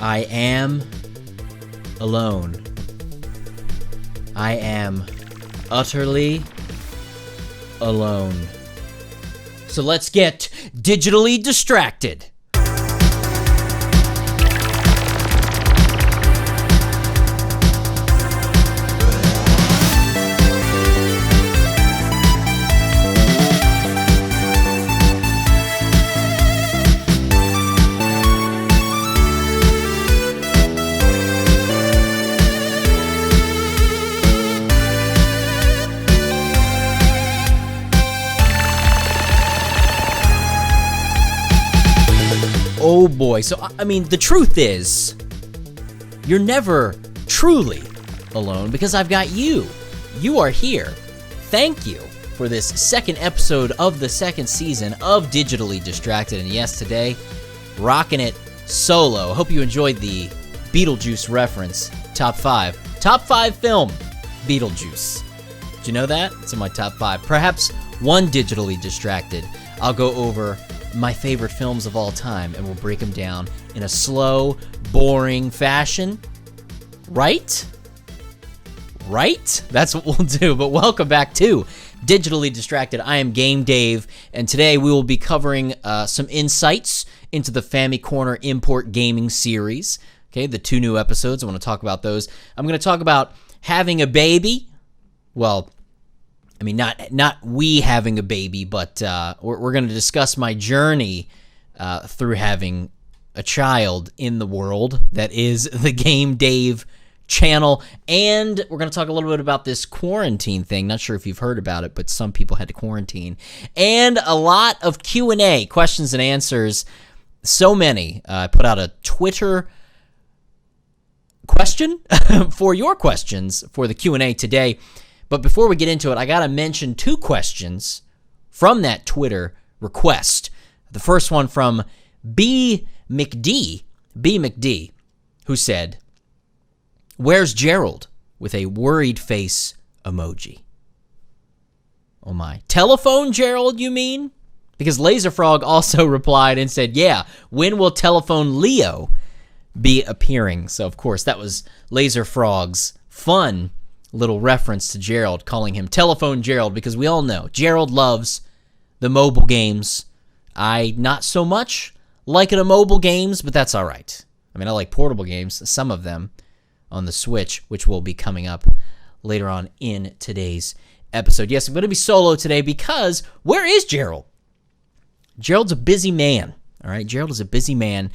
I am alone. I am utterly alone. So let's get digitally distracted. Oh boy. So, I mean, the truth is, you're never truly alone because I've got you. You are here. Thank you for this second episode of the second season of Digitally Distracted. And yes, today, rocking it solo. Hope you enjoyed the Beetlejuice reference. Top 5 film, Beetlejuice. Did you know that? It's in my top 5. Perhaps one Digitally Distracted. I'll go over my favorite films of all time, and we'll break them down in a slow, boring fashion. Right? That's what we'll do. But welcome back to Digitally Distracted. I am Game Dave, and today we will be covering some insights into the FamiCorner Import Gaming series. Okay, the 2 new episodes. I want to talk about those. I'm going to talk about having a baby. Well, I mean, not we having a baby, but we're going to discuss my journey through having a child in the world that is the Game Dave channel. And we're going to talk a little bit about this quarantine thing. Not sure if you've heard about it, but some people had to quarantine. And a lot of Q&A, questions and answers. So many. I put out a Twitter question for your questions for the Q&A today. But before we get into it, I got to mention 2 questions from that Twitter request. The first one from B. McD, who said, "Where's Gerald?" with a worried face emoji. Oh my. Telephone Gerald, you mean? Because Laserfrog also replied and said, yeah, when will Telephone Leo be appearing? So, of course, that was Laserfrog's fun little reference to Gerald, calling him Telephone Gerald, because we all know Gerald loves the mobile games. I not so much like the mobile games, but that's all right. I mean, I like portable games, some of them on the Switch, which will be coming up later on in today's episode. Yes, I'm going to be solo today because where is Gerald? Gerald's a busy man. All right, Gerald is a busy man.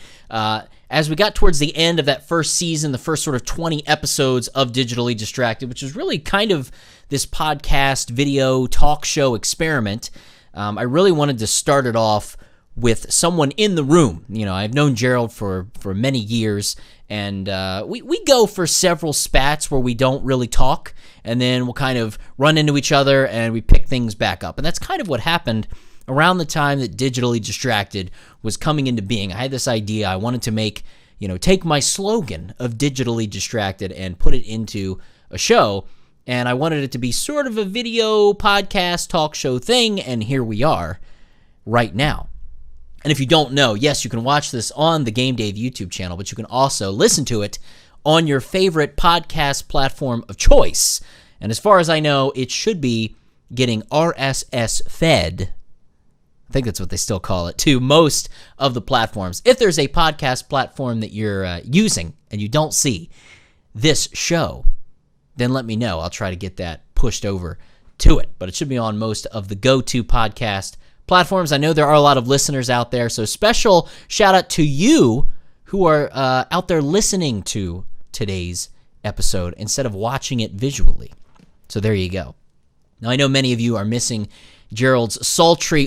As we got towards the end of that first season, the first sort of 20 episodes of Digitally Distracted, which is really kind of this podcast, video, talk show experiment, I really wanted to start it off with someone in the room. You know, I've known Gerald for many years, and we go for several spats where we don't really talk, and then we'll kind of run into each other, and we pick things back up. And that's kind of what happened around the time that Digitally Distracted was coming into being. I had this idea. I wanted to take my slogan of Digitally Distracted and put it into a show, and I wanted it to be sort of a video, podcast, talk show thing, and here we are right now. And if you don't know, yes, you can watch this on the Game Dave YouTube channel, but you can also listen to it on your favorite podcast platform of choice. And as far as I know, it should be getting RSS fed, I think that's what they still call it, to most of the platforms. If there's a podcast platform that you're using and you don't see this show, then let me know. I'll try to get that pushed over to it. But it should be on most of the go-to podcast platforms. I know there are a lot of listeners out there, so special shout out to you who are out there listening to today's episode instead of watching it visually. So there you go. Now, I know many of you are missing Gerald's sultry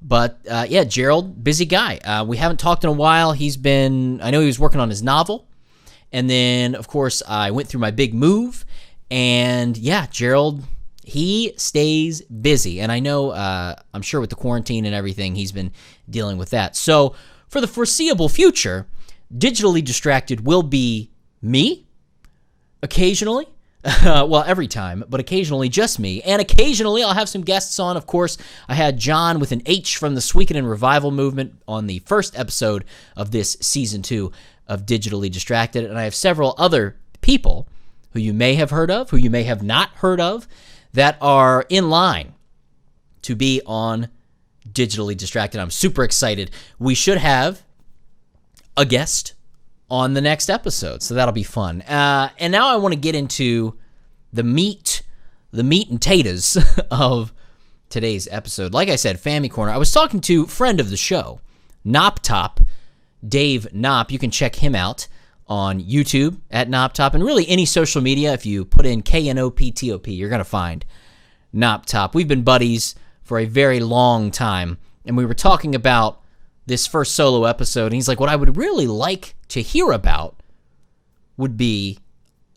but yeah, Gerald, busy guy. We haven't talked in a while. I know he was working on his novel, and then, of course, I went through my big move, and yeah, Gerald, he stays busy, and I know, I'm sure with the quarantine and everything, he's been dealing with that. So, for the foreseeable future, Digitally Distracted will be me, occasionally, Well, every time, but occasionally just me. And occasionally I'll have some guests on. Of course, I had John with an H from the Sweeken and Revival movement on the first episode of this season 2 of Digitally Distracted. And I have several other people who you may have heard of, who you may have not heard of, that are in line to be on Digitally Distracted. I'm super excited. We should have a guest on the next episode, so that'll be fun. And now I want to get into the meat and taters of today's episode. Like I said, FamiCorner. I was talking to friend of the show, NopTop, Dave Nop. You can check him out on YouTube at NopTop, and really any social media. If you put in KNOPTOP, you're going to find NopTop. We've been buddies for a very long time, and we were talking about this first solo episode, and he's like, what I would really like to hear about would be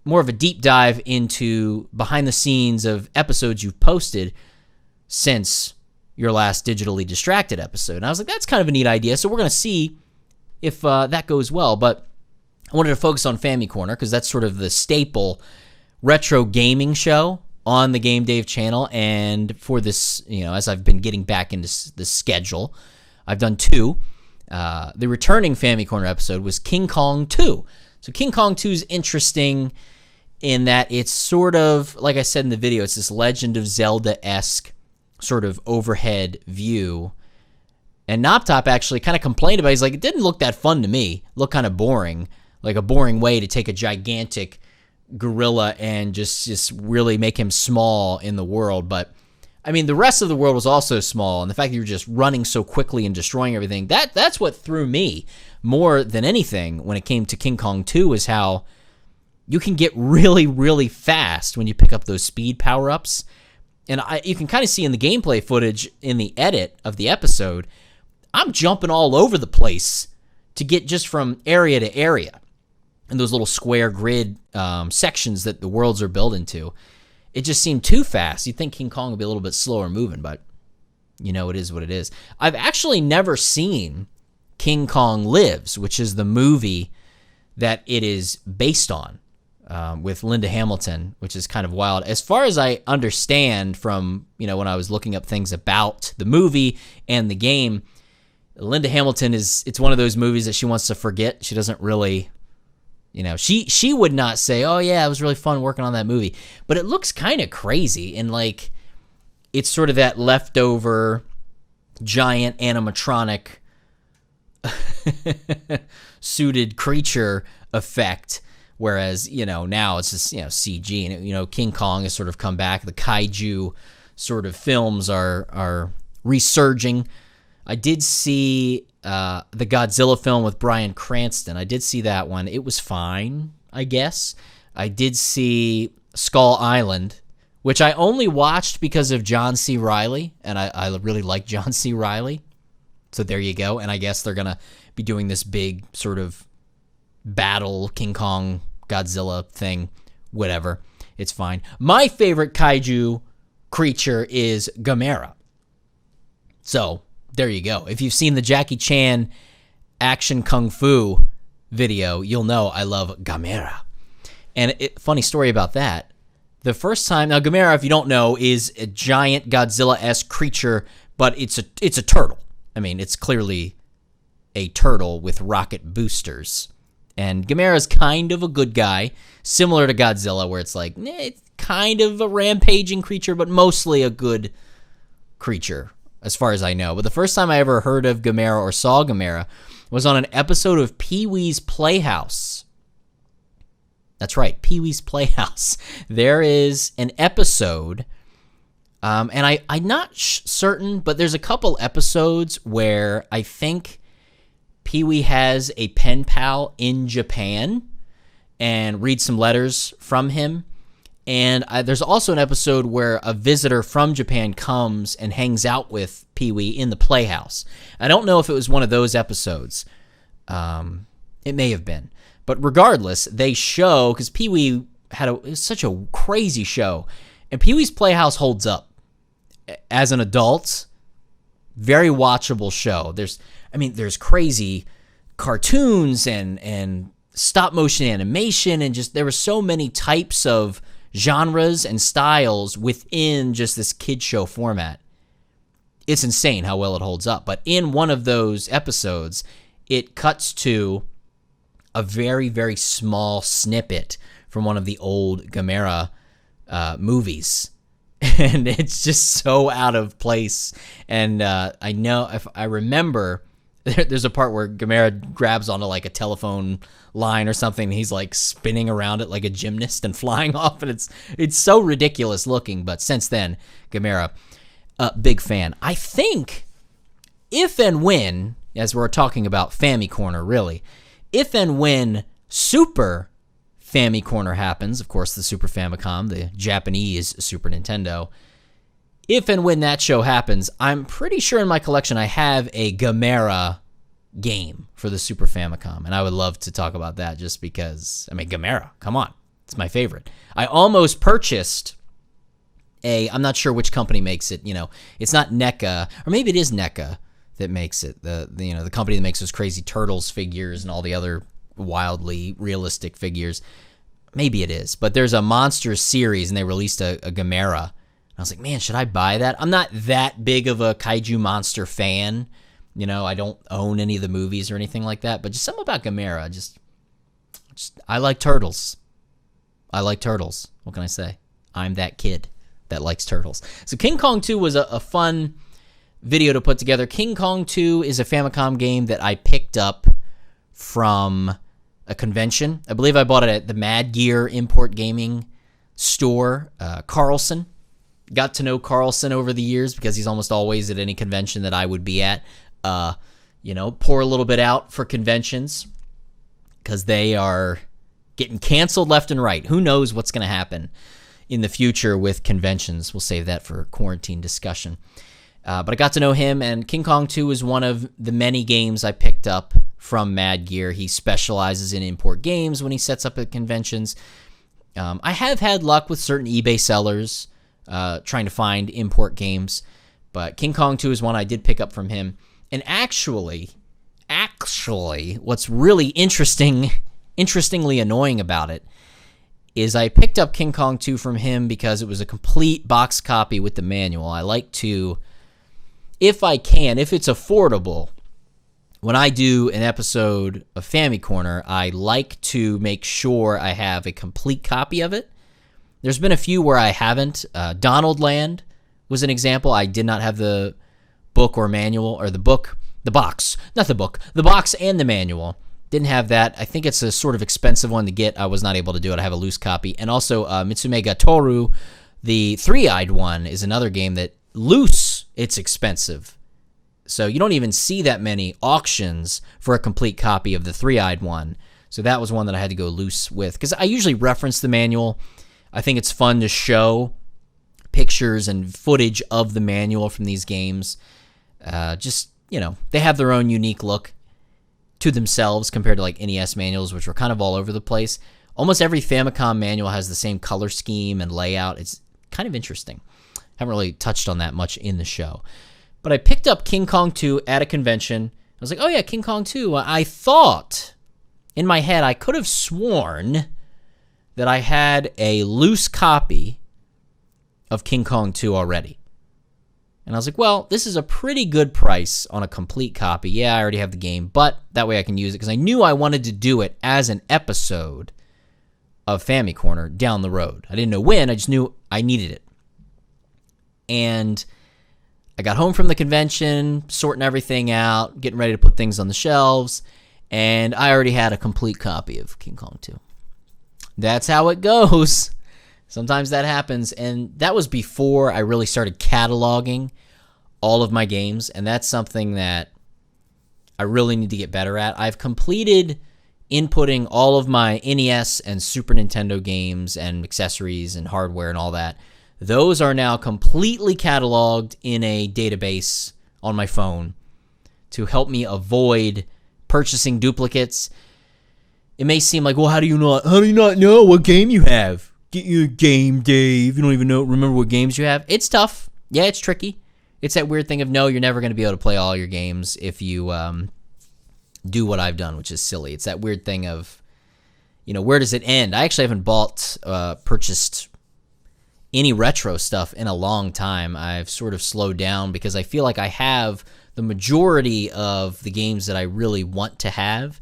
more of a deep dive into behind the scenes of episodes you've posted since your last Digitally Distracted episode. And I was like, that's kind of a neat idea, so we're going to see if that goes well. But I wanted to focus on FamiCorner because that's sort of the staple retro gaming show on the Game Dave channel. And for this, as I've been getting back into the schedule, I've done 2. The returning FamiCorner episode was King Kong 2. So King Kong 2 is interesting in that it's sort of, like I said in the video, it's this Legend of Zelda-esque sort of overhead view. And NopTop actually kind of complained about it. He's like, it didn't look that fun to me. It looked kind of boring, like a boring way to take a gigantic gorilla and just really make him small in the world. But I mean, the rest of the world was also small, and the fact that you're just running so quickly and destroying everything, that's what threw me more than anything when it came to King Kong 2, is how you can get really, really fast when you pick up those speed power-ups. And you can kind of see in the gameplay footage in the edit of the episode, I'm jumping all over the place to get just from area to area in those little square grid sections that the worlds are built into. It just seemed too fast. You'd think King Kong would be a little bit slower moving, but it is what it is. I've actually never seen King Kong Lives, which is the movie that it is based on, with Linda Hamilton, which is kind of wild. As far as I understand from, when I was looking up things about the movie and the game, Linda Hamilton it's one of those movies that she wants to forget. She doesn't really... she would not say, oh yeah, it was really fun working on that movie. But it looks kind of crazy, and like it's sort of that leftover giant animatronic suited creature effect. Whereas, now it's just, CG, and King Kong has sort of come back. The kaiju sort of films are resurging. I did see the Godzilla film with Bryan Cranston. I did see that one. It was fine, I guess. I did see Skull Island, which I only watched because of John C. Reilly, and I really like John C. Reilly. So there you go. And I guess they're going to be doing this big sort of battle King Kong Godzilla thing. Whatever. It's fine. My favorite kaiju creature is Gamera. So there you go. If you've seen the Jackie Chan action kung fu video, you'll know I love Gamera. And funny story about that. The first time, now Gamera, if you don't know, is a giant Godzilla-esque creature, but it's a turtle. I mean, it's clearly a turtle with rocket boosters. And Gamera's kind of a good guy, similar to Godzilla, where it's like, it's kind of a rampaging creature, but mostly a good creature, as far as I know. But the first time I ever heard of Gamera or saw Gamera was on an episode of Pee-wee's Playhouse. That's right, Pee-wee's Playhouse. There is an episode, and I'm not certain, but there's a couple episodes where I think Pee-wee has a pen pal in Japan and reads some letters from him. And there's also an episode where a visitor from Japan comes and hangs out with Pee-wee in the Playhouse. I don't know if it was one of those episodes. It may have been. But regardless, they show, because Pee-wee it was such a crazy show, and Pee-wee's Playhouse holds up. As an adult, very watchable show. There's crazy cartoons and stop motion animation, and just there were so many types of genres and styles within just this kid show format. It's insane how well it holds up. But in one of those episodes, it cuts to a very, very small snippet from one of the old Gamera movies. And it's just so out of place. And I know, if I remember, there's a part where Gamera grabs onto like a telephone line or something, and he's like spinning around it like a gymnast and flying off, and it's so ridiculous looking. But since then, Gamera, big fan. I think if and when, as we're talking about FamiCorner, really, if and when Super FamiCorner happens, of course the Super Famicom, the Japanese Super Nintendo, if and when that show happens, I'm pretty sure in my collection I have a Gamera game for the Super Famicom, and I would love to talk about that just because, I mean, Gamera, come on, it's my favorite. I almost purchased I'm not sure which company makes it, it's not NECA, or maybe it is NECA that makes it, the company that makes those crazy Turtles figures and all the other wildly realistic figures. Maybe it is, but there's a Monsters series, and they released a Gamera. I was like, man, should I buy that? I'm not that big of a kaiju monster fan. I don't own any of the movies or anything like that, but just something about Gamera. Just I like turtles. What can I say? I'm that kid that likes turtles. So King Kong 2 was a fun video to put together. King Kong 2 is a Famicom game that I picked up from a convention. I believe I bought it at the Mad Gear Import Gaming store. Carlson. Got to know Carlson over the years because he's almost always at any convention that I would be at. Pour a little bit out for conventions because they are getting canceled left and right. Who knows what's going to happen in the future with conventions. We'll save that for quarantine discussion. But I got to know him, and King Kong 2 is one of the many games I picked up from Mad Gear. He specializes in import games when he sets up at conventions. I have had luck with certain eBay sellers trying to find import games, but King Kong 2 is one I did pick up from him. And actually, what's really interestingly annoying about it is I picked up King Kong 2 from him because it was a complete box copy with the manual. I like to, if I can, if it's affordable, when I do an episode of FamiCorner, I like to make sure I have a complete copy of it. There's been a few where I haven't. Donald Land was an example. I did not have the book or manual, or the box and the manual. Didn't have that. I think it's a sort of expensive one to get. I was not able to do it. I have a loose copy. And also Mitsumega Toru, the three-eyed one, is another game that loose, it's expensive. So you don't even see that many auctions for a complete copy of the three-eyed one. So that was one that I had to go loose with, because I usually reference the manual. I think it's fun to show pictures and footage of the manual from these games. They have their own unique look to themselves compared to like NES manuals, which were kind of all over the place. Almost every Famicom manual has the same color scheme and layout. It's kind of interesting. Haven't really touched on that much in the show. But I picked up King Kong 2 at a convention. I was like, oh yeah, King Kong 2. I thought, in my head, I could have sworn that I had a loose copy of King Kong 2 already. And I was like, well, this is a pretty good price on a complete copy. Yeah, I already have the game, but that way I can use it, because I knew I wanted to do it as an episode of FamiCorner down the road. I didn't know when, I just knew I needed it. And I got home from the convention, sorting everything out, getting ready to put things on the shelves, and I already had a complete copy of King Kong 2. That's how it goes. Sometimes that happens, and that was before I really started cataloging all of my games, and that's something that I really need to get better at. I've completed inputting all of my NES and Super Nintendo games and accessories and hardware and all that. Those are now completely cataloged in a database on my phone to help me avoid purchasing duplicates. It may seem like, well, how do you not know what game you have? Get your game, Dave. You don't even remember what games you have. It's tough. Yeah, it's tricky. It's that weird thing of, no, you're never going to be able to play all your games if you do what I've done, which is silly. It's that weird thing of, where does it end? I actually haven't purchased any retro stuff in a long time. I've sort of slowed down because I feel like I have the majority of the games that I really want to have.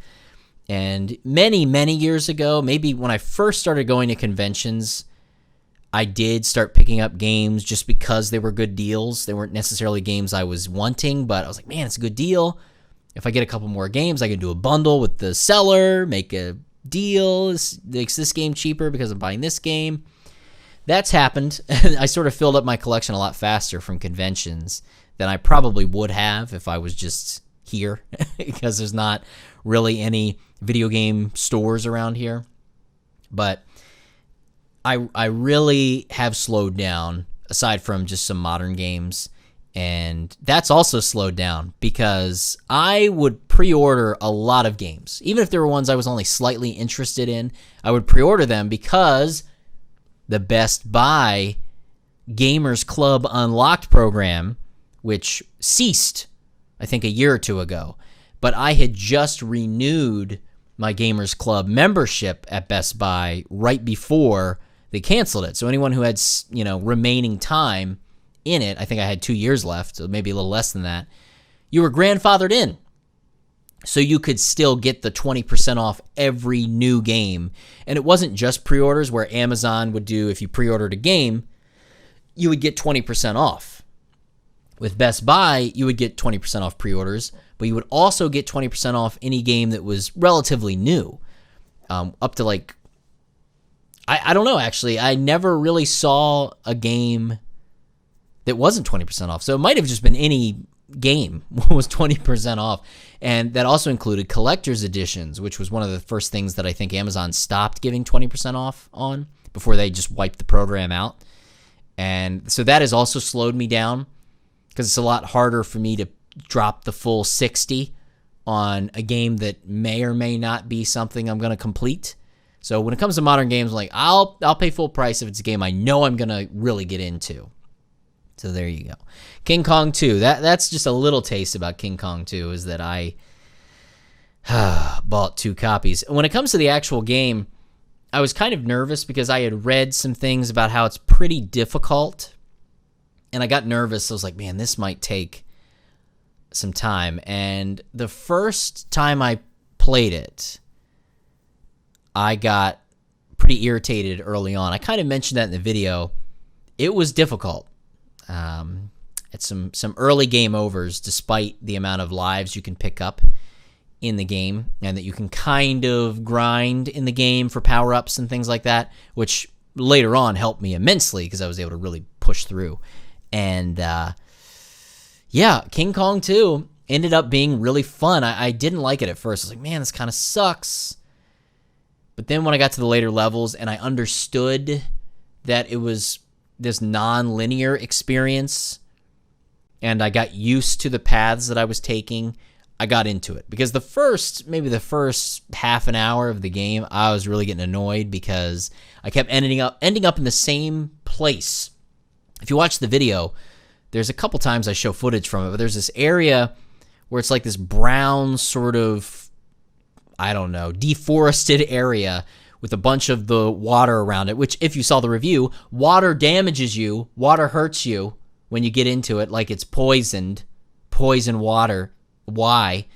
And many, many years ago, maybe when I first started going to conventions, I did start picking up games just because they were good deals. They weren't necessarily games I was wanting, but I was like, man, it's a good deal. If I get a couple more games, I can do a bundle with the seller, make a deal. This makes this game cheaper because I'm buying this game. That's happened. I sort of filled up my collection a lot faster from conventions than I probably would have if I was just here because there's not really any video game stores around here. But I really have slowed down aside from just some modern games. And that's also slowed down because I would pre-order a lot of games. Even if there were ones I was only slightly interested in, I would pre-order them because the Best Buy Gamers Club Unlocked program, which ceased, I think, a year or two ago. But I had just renewed my Gamers Club membership at Best Buy right before they canceled it. So anyone who had, remaining time in it, I think I had 2 years left, so maybe a little less than that, you were grandfathered in. So you could still get the 20% off every new game. And it wasn't just pre-orders where Amazon would do, if you pre-ordered a game, you would get 20% off. With Best Buy, you would get 20% off pre-orders, but you would also get 20% off any game that was relatively new. Up to I don't know, actually. I never really saw a game that wasn't 20% off. So it might have just been any game was 20% off. And that also included collector's editions, which was one of the first things that I think Amazon stopped giving 20% off on before they just wiped the program out. And so that has also slowed me down because it's a lot harder for me to drop the full 60 on a game that may or may not be something I'm going to complete. So when it comes to modern games, I'll pay full price if it's a game I know I'm going to really get into. So there you go. King Kong 2. That's just a little taste about King Kong 2 is that I bought 2 copies. When it comes to the actual game, I was kind of nervous because I had read some things about how it's pretty difficult. And I got nervous. I was like, man, this might take some time. And the first time I played it, I got pretty irritated early on. I kind of mentioned that in the video. It was difficult. At some early game overs, despite the amount of lives you can pick up in the game, and that you can kind of grind in the game for power-ups and things like that, which later on helped me immensely because I was able to really push through. And King Kong 2 ended up being really fun. I didn't like it at first. I was like, man, this kind of sucks. But then when I got to the later levels and I understood that it was this non-linear experience and I got used to the paths that I was taking, I got into it. Because maybe the first half an hour of the game, I was really getting annoyed because I kept ending up in the same place. If you watch the video, there's a couple times I show footage from it, but there's this area where it's like this brown sort of, I don't know, deforested area with a bunch of the water around it, which if you saw the review, water damages you, water hurts you when you get into it, like it's poison water. Why?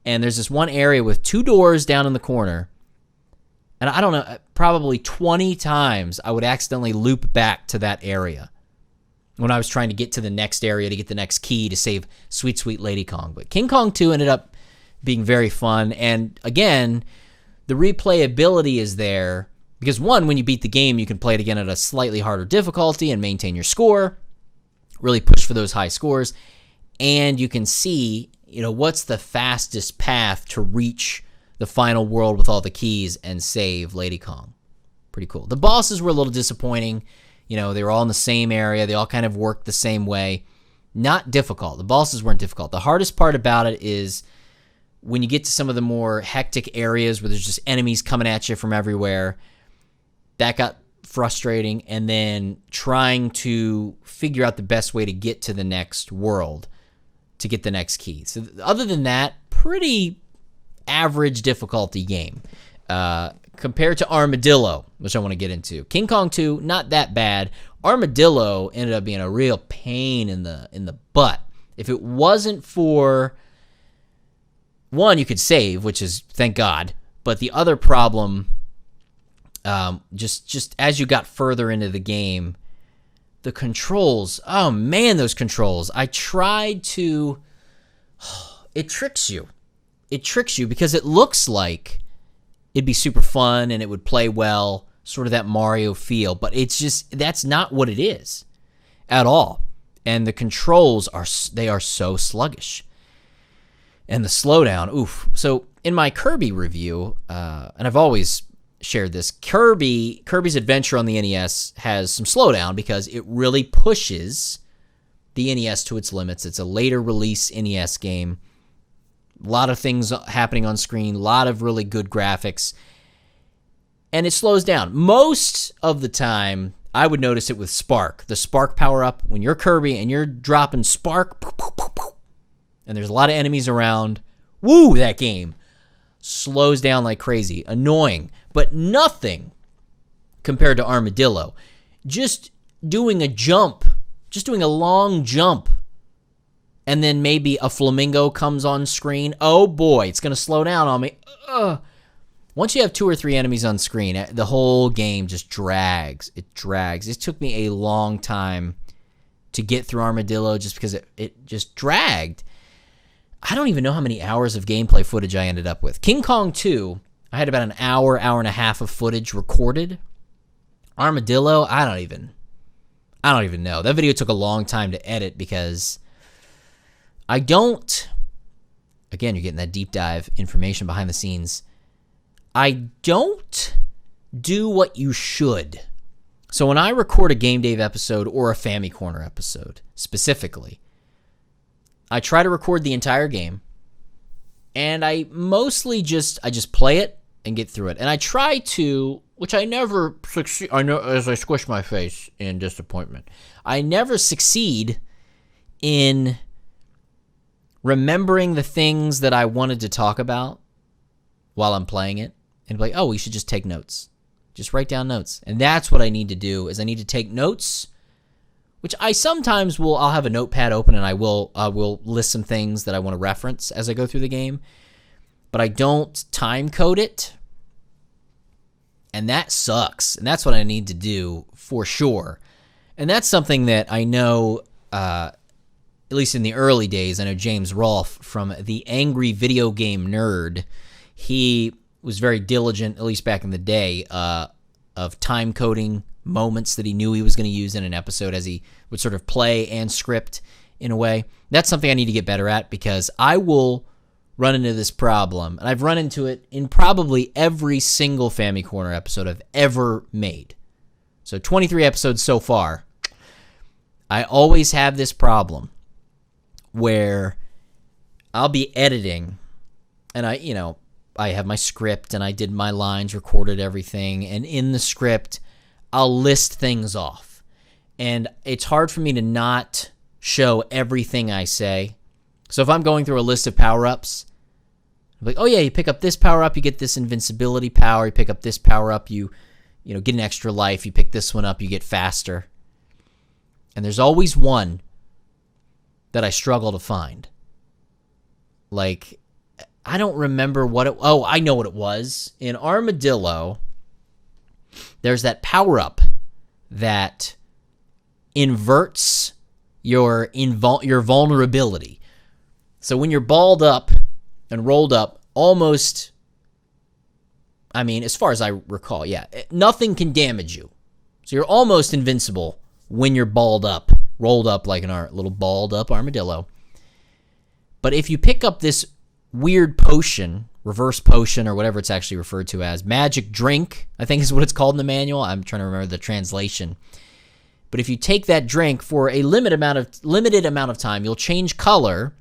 And there's this one area with 2 doors down in the corner, and I don't know, probably 20 times I would accidentally loop back to that area when I was trying to get to the next area to get the next key to save Sweet Sweet Lady Kong. But King Kong 2 ended up being very fun, and again, the replayability is there because, one, when you beat the game, you can play it again at a slightly harder difficulty and maintain your score, really push for those high scores, and you can see, what's the fastest path to reach the final world with all the keys and save Lady Kong. Pretty cool. The bosses were a little disappointing. They were all in the same area. They all kind of worked the same way. Not difficult. The bosses weren't difficult. The hardest part about it is when you get to some of the more hectic areas where there's just enemies coming at you from everywhere. That got frustrating. And then trying to figure out the best way to get to the next world to get the next key. So other than that, pretty average difficulty game. Compared to Armadillo, which I want to get into. King Kong 2, not that bad. Armadillo ended up being a real pain in the butt. If it wasn't for, one, you could save, which is thank God, but the other problem, just as you got further into the game, the controls, oh man, those controls. I tried to, it tricks you. It tricks you because it looks like it'd be super fun and it would play well, sort of that Mario feel, but it's just, that's not what it is at all. And the controls are so sluggish. And the slowdown, oof. So in my Kirby review, and I've always shared this, Kirby's Adventure on the NES has some slowdown because it really pushes the NES to its limits. It's a later release NES game. A lot of things happening on screen, a lot of really good graphics, and it slows down. Most of the time, I would notice it with Spark. The Spark power-up, when you're Kirby and you're dropping Spark, and there's a lot of enemies around, woo, that game slows down like crazy. Annoying, but nothing compared to Armadillo. Just doing a jump, just doing a long jump, and then maybe a flamingo comes on screen. Oh boy, it's going to slow down on me. Once you have 2 or 3 enemies on screen, the whole game just drags. It drags. It took me a long time to get through Armadillo just because it just dragged. I don't even know how many hours of gameplay footage I ended up with. King Kong 2, I had about an hour and a half of footage recorded. Armadillo, I don't even know. That video took a long time to edit because I don't, again, you're getting that deep dive information behind the scenes. I don't do what you should. So when I record a Game Dave episode or a FamiCorner episode specifically, I try to record the entire game, and I mostly just play it and get through it. And I try to, which I never succeed. I know as I squish my face in disappointment, I never succeed in remembering the things that I wanted to talk about while I'm playing it, and be like, oh, we should just take notes. Just write down notes. And that's what I need to do, is I need to take notes, which I sometimes I'll have a notepad open and I will list some things that I want to reference as I go through the game, but I don't time code it, and that sucks. And that's what I need to do for sure. And that's something that I know, at least in the early days, I know James Rolfe from the Angry Video Game Nerd, he was very diligent, at least back in the day, of time coding moments that he knew he was going to use in an episode as he would sort of play and script in a way. That's something I need to get better at, because I will run into this problem, and I've run into it in probably every single FamiCorner episode I've ever made. So 23 episodes so far. I always have this problem where I'll be editing, and I have my script, and I did my lines, recorded everything, and in the script, I'll list things off. And it's hard for me to not show everything I say. So if I'm going through a list of power-ups, I'm like, oh yeah, you pick up this power-up, you get this invincibility power, you pick up this power-up, you get an extra life, you pick this one up, you get faster. And there's always one that I struggle to find. Like, I don't remember I know what it was. In Armadillo, there's that power-up that inverts your vulnerability. So when you're balled up and rolled up, almost, as far as I recall, yeah, nothing can damage you. So you're almost invincible when you're balled up, rolled up like a little balled up armadillo. But if you pick up this weird potion, reverse potion, or whatever it's actually referred to as, magic drink, I think is what it's called in the manual. I'm trying to remember the translation. But if you take that drink for a limited amount of time, you'll change color,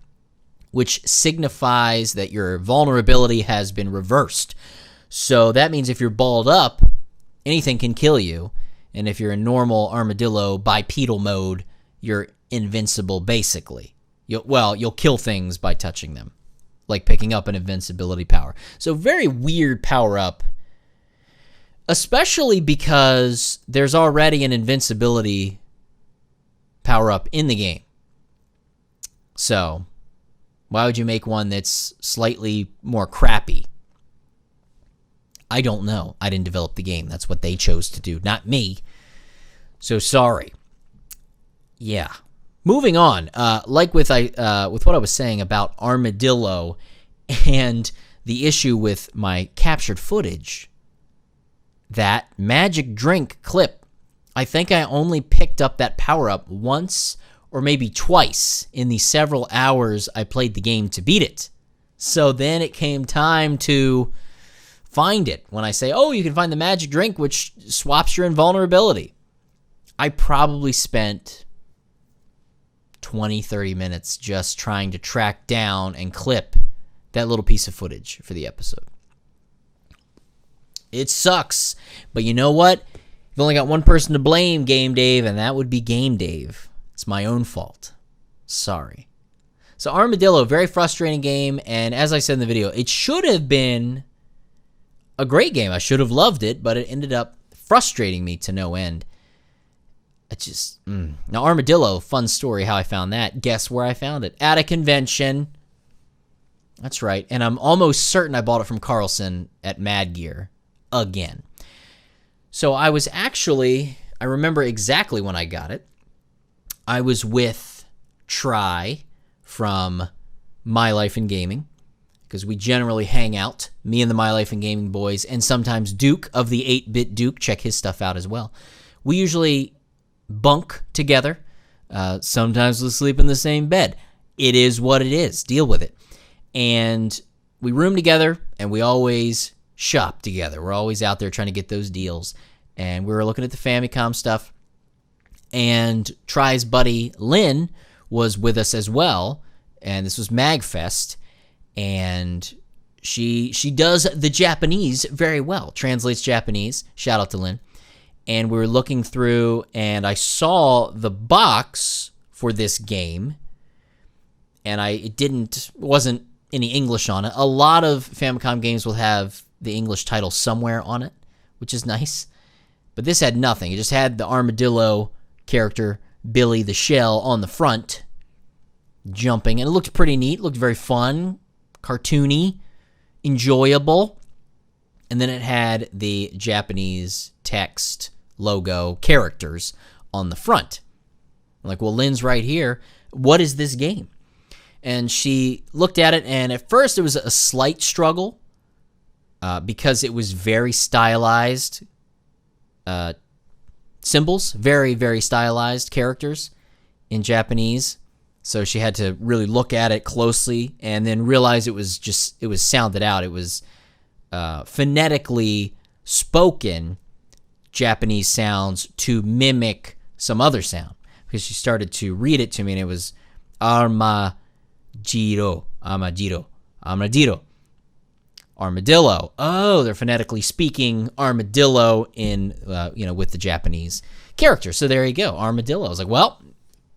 which signifies that your vulnerability has been reversed. So that means if you're balled up, anything can kill you. And if you're in normal armadillo bipedal mode, you're invincible, basically. You'll kill things by touching them, like picking up an invincibility power. So very weird power-up. especially because there's already an invincibility power-up in the game. So, why would you make one that's slightly more crappy? I don't know. I didn't develop the game. That's what they chose to do, not me. So, sorry. Yeah. Moving on. Like with what I was saying about Armadillo and the issue with my captured footage, that magic drink clip, I think I only picked up that power-up once or maybe twice in the several hours I played the game to beat it. So then it came time to find it. When I say, oh, you can find the magic drink, which swaps your invulnerability. I probably spent 20, 30 minutes just trying to track down and clip that little piece of footage for the episode. It sucks. But you know what? You've only got one person to blame, Game Dave, and that would be Game Dave. It's my own fault. Sorry. So Armadillo, very frustrating game, and as I said in the video, it should have been a great game. I should have loved it, but it ended up frustrating me to no end. Now Armadillo, fun story how I found that. Guess where I found it? At a convention. That's right, and I'm almost certain I bought it from Carlson at Mad Gear again. So I was actually, I remember exactly when I got it. I was with Try from My Life in Gaming, because we generally hang out, me and the My Life in Gaming boys, and sometimes Duke of the 8-Bit Duke. Check his stuff out as well. We usually bunk together. Sometimes we'll sleep in the same bed. It is what it is. Deal with it. And we room together, and we always shop together. We're always out there trying to get those deals. And we were looking at the Famicom stuff, and Try's buddy Lynn was with us as well, and this was MagFest, and she does the Japanese very well, translates Japanese. Shout out to Lynn. And we were looking through, and I saw the box for this game, and it wasn't any English on it. A lot of Famicom games will have the English title somewhere on it, which is nice. But this had nothing. It just had the Armadillo character, Billy the Shell, on the front, jumping. And it looked pretty neat. It looked very fun, cartoony, enjoyable. And then it had the Japanese text, logo, characters on the front. I'm like, well, Lynn's right here. What is this game? And she looked at it, and at first it was a slight struggle because it was very stylized symbols, very, very stylized characters in Japanese. So she had to really look at it closely and then realize it was sounded out. It was phonetically spoken Japanese sounds to mimic some other sound, because she started to read it to me, and it was Armadillo, Armadillo. Oh, they're phonetically speaking Armadillo in, with the Japanese character. So there you go, Armadillo. I was like, well,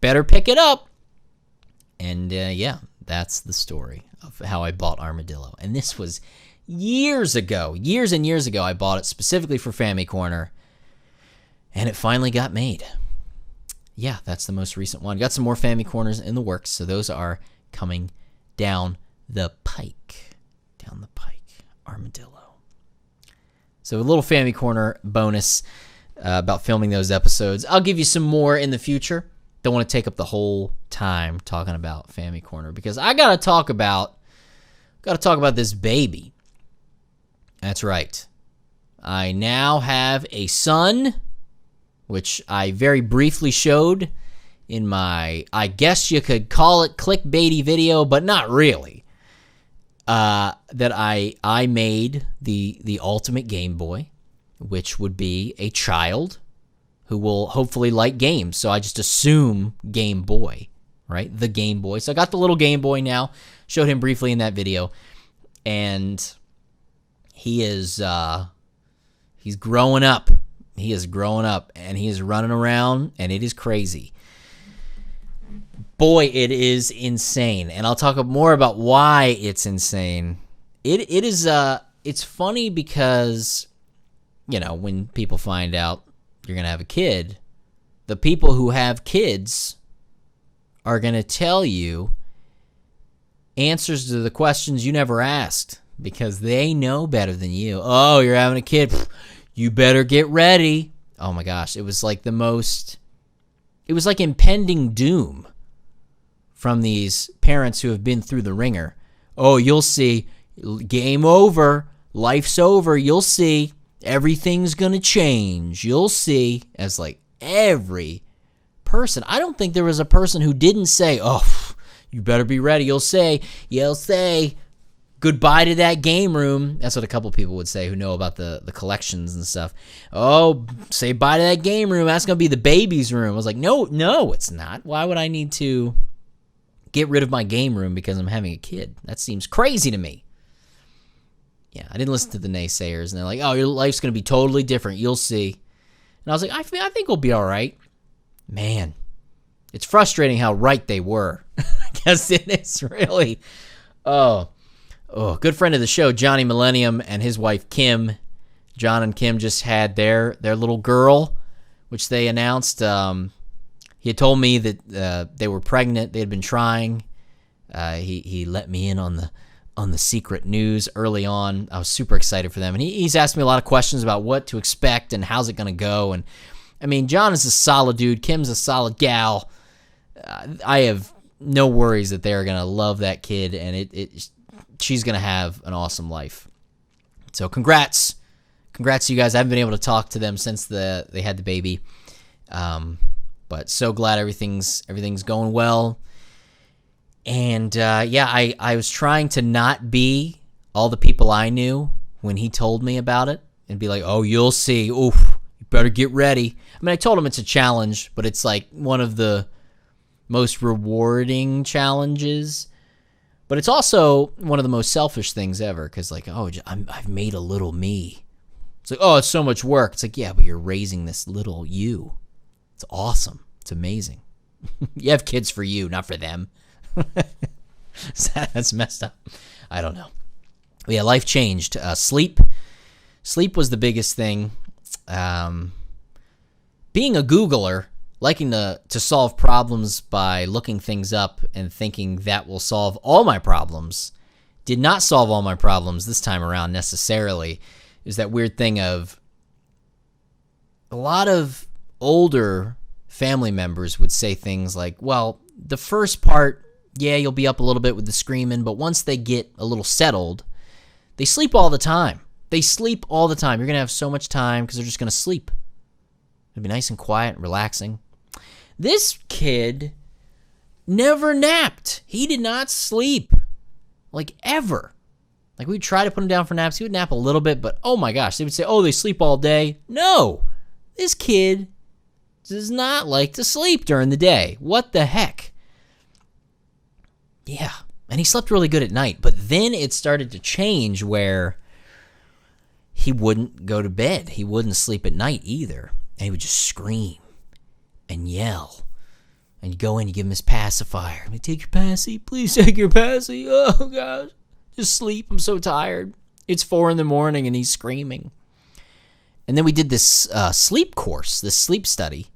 better pick it up. And that's the story of how I bought Armadillo. And this was years and years ago. I bought it specifically for FamiCorner, and it finally got made. Yeah, that's the most recent one. Got some more FamiCorners in the works, so those are coming down the pike. Armadillo. So a little FamiCorner bonus about filming those episodes. I'll give you some more in the future. Don't want to take up the whole time talking about FamiCorner, because I gotta talk about this baby. That's right. I now have a son, which I very briefly showed in my, I guess you could call it clickbaity video, but not really. That I made the ultimate Game Boy, which would be a child who will hopefully like games. So I just assume Game Boy, right? The Game Boy. So I got the little Game Boy now. Showed him briefly in that video, and he is he's growing up. He is growing up, and he is running around, and it is crazy. Boy, it is insane, and I'll talk more about why it's insane. It is it's funny because when people find out you're going to have a kid, the people who have kids are going to tell you answers to the questions you never asked because they know better than you. Oh, you're having a kid. You better get ready. Oh my gosh. It was like impending doom from these parents who have been through the ringer. Oh, you'll see. Game over. Life's over. You'll see. Everything's going to change. You'll see. As like every person. I don't think there was a person who didn't say, oh, you better be ready. You'll say goodbye to that game room. That's what a couple people would say who know about the collections and stuff. Oh, say bye to that game room. That's going to be the baby's room. I was like, no, it's not. Why would I need to get rid of my game room because I'm having a kid? That seems crazy to me. Yeah, I didn't listen to the naysayers. And they're like, oh, your life's going to be totally different. You'll see. And I was like, I think we'll be all right. Man, it's frustrating how right they were. I guess it is really. Oh, good friend of the show, Johnny Millennium, and his wife, Kim. John and Kim just had their little girl, which they announced. He had told me that they were pregnant. They had been trying. He let me in on the secret news early on. I was super excited for them. And he's asked me a lot of questions about what to expect and how's it going to go. And, I mean, John is a solid dude. Kim's a solid gal. I have no worries that they're going to love that kid, and she's going to have an awesome life. So congrats. Congrats to you guys. I haven't been able to talk to them since they had the baby. But so glad everything's going well. And, I was trying to not be all the people I knew when he told me about it and be like, oh, you'll see. Oof, you better get ready. I mean, I told him it's a challenge, but it's like one of the most rewarding challenges. But it's also one of the most selfish things ever because, like, oh, I've made a little me. It's like, oh, it's so much work. It's like, yeah, but you're raising this little you. It's awesome. It's amazing. You have kids for you, not for them. That's messed up. I don't know. But yeah, life changed. Sleep was the biggest thing. Being a Googler, liking to solve problems by looking things up and thinking that will solve all my problems, did not solve all my problems this time around necessarily. Is that weird thing of a lot of older family members would say things like, well, the first part, yeah, you'll be up a little bit with the screaming, but once they get a little settled, they sleep all the time. They sleep all the time. You're going to have so much time because they're just going to sleep. It'll be nice and quiet and relaxing. This kid never napped. He did not sleep, like, ever. Like, we'd try to put him down for naps. He would nap a little bit, but oh my gosh, they would say, oh, they sleep all day. No, this kid does not like to sleep during the day. What the heck? Yeah, and he slept really good at night, but then it started to change where he wouldn't go to bed. He wouldn't sleep at night either, and he would just scream and yell. And you go in, you give him his pacifier. I mean, take your passy, please take your passy. Oh gosh, just sleep. I'm so tired. It's 4 a.m. and he's screaming. And then we did this sleep course, this sleep study,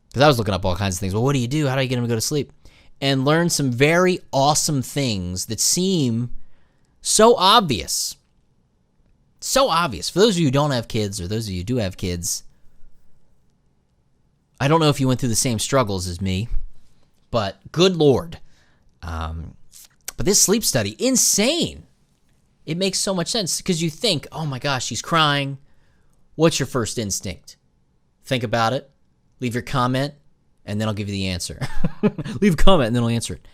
because I was looking up all kinds of things. Well, what do you do? How do you get him to go to sleep? And learn some very awesome things that seem so obvious. So obvious. For those of you who don't have kids, or those of you who do have kids, I don't know if you went through the same struggles as me, but good Lord. But this sleep study, insane. It makes so much sense because you think, oh my gosh, she's crying. What's your first instinct? Think about it. Leave your comment, and then I'll give you the answer. Leave a comment, and then I'll answer it.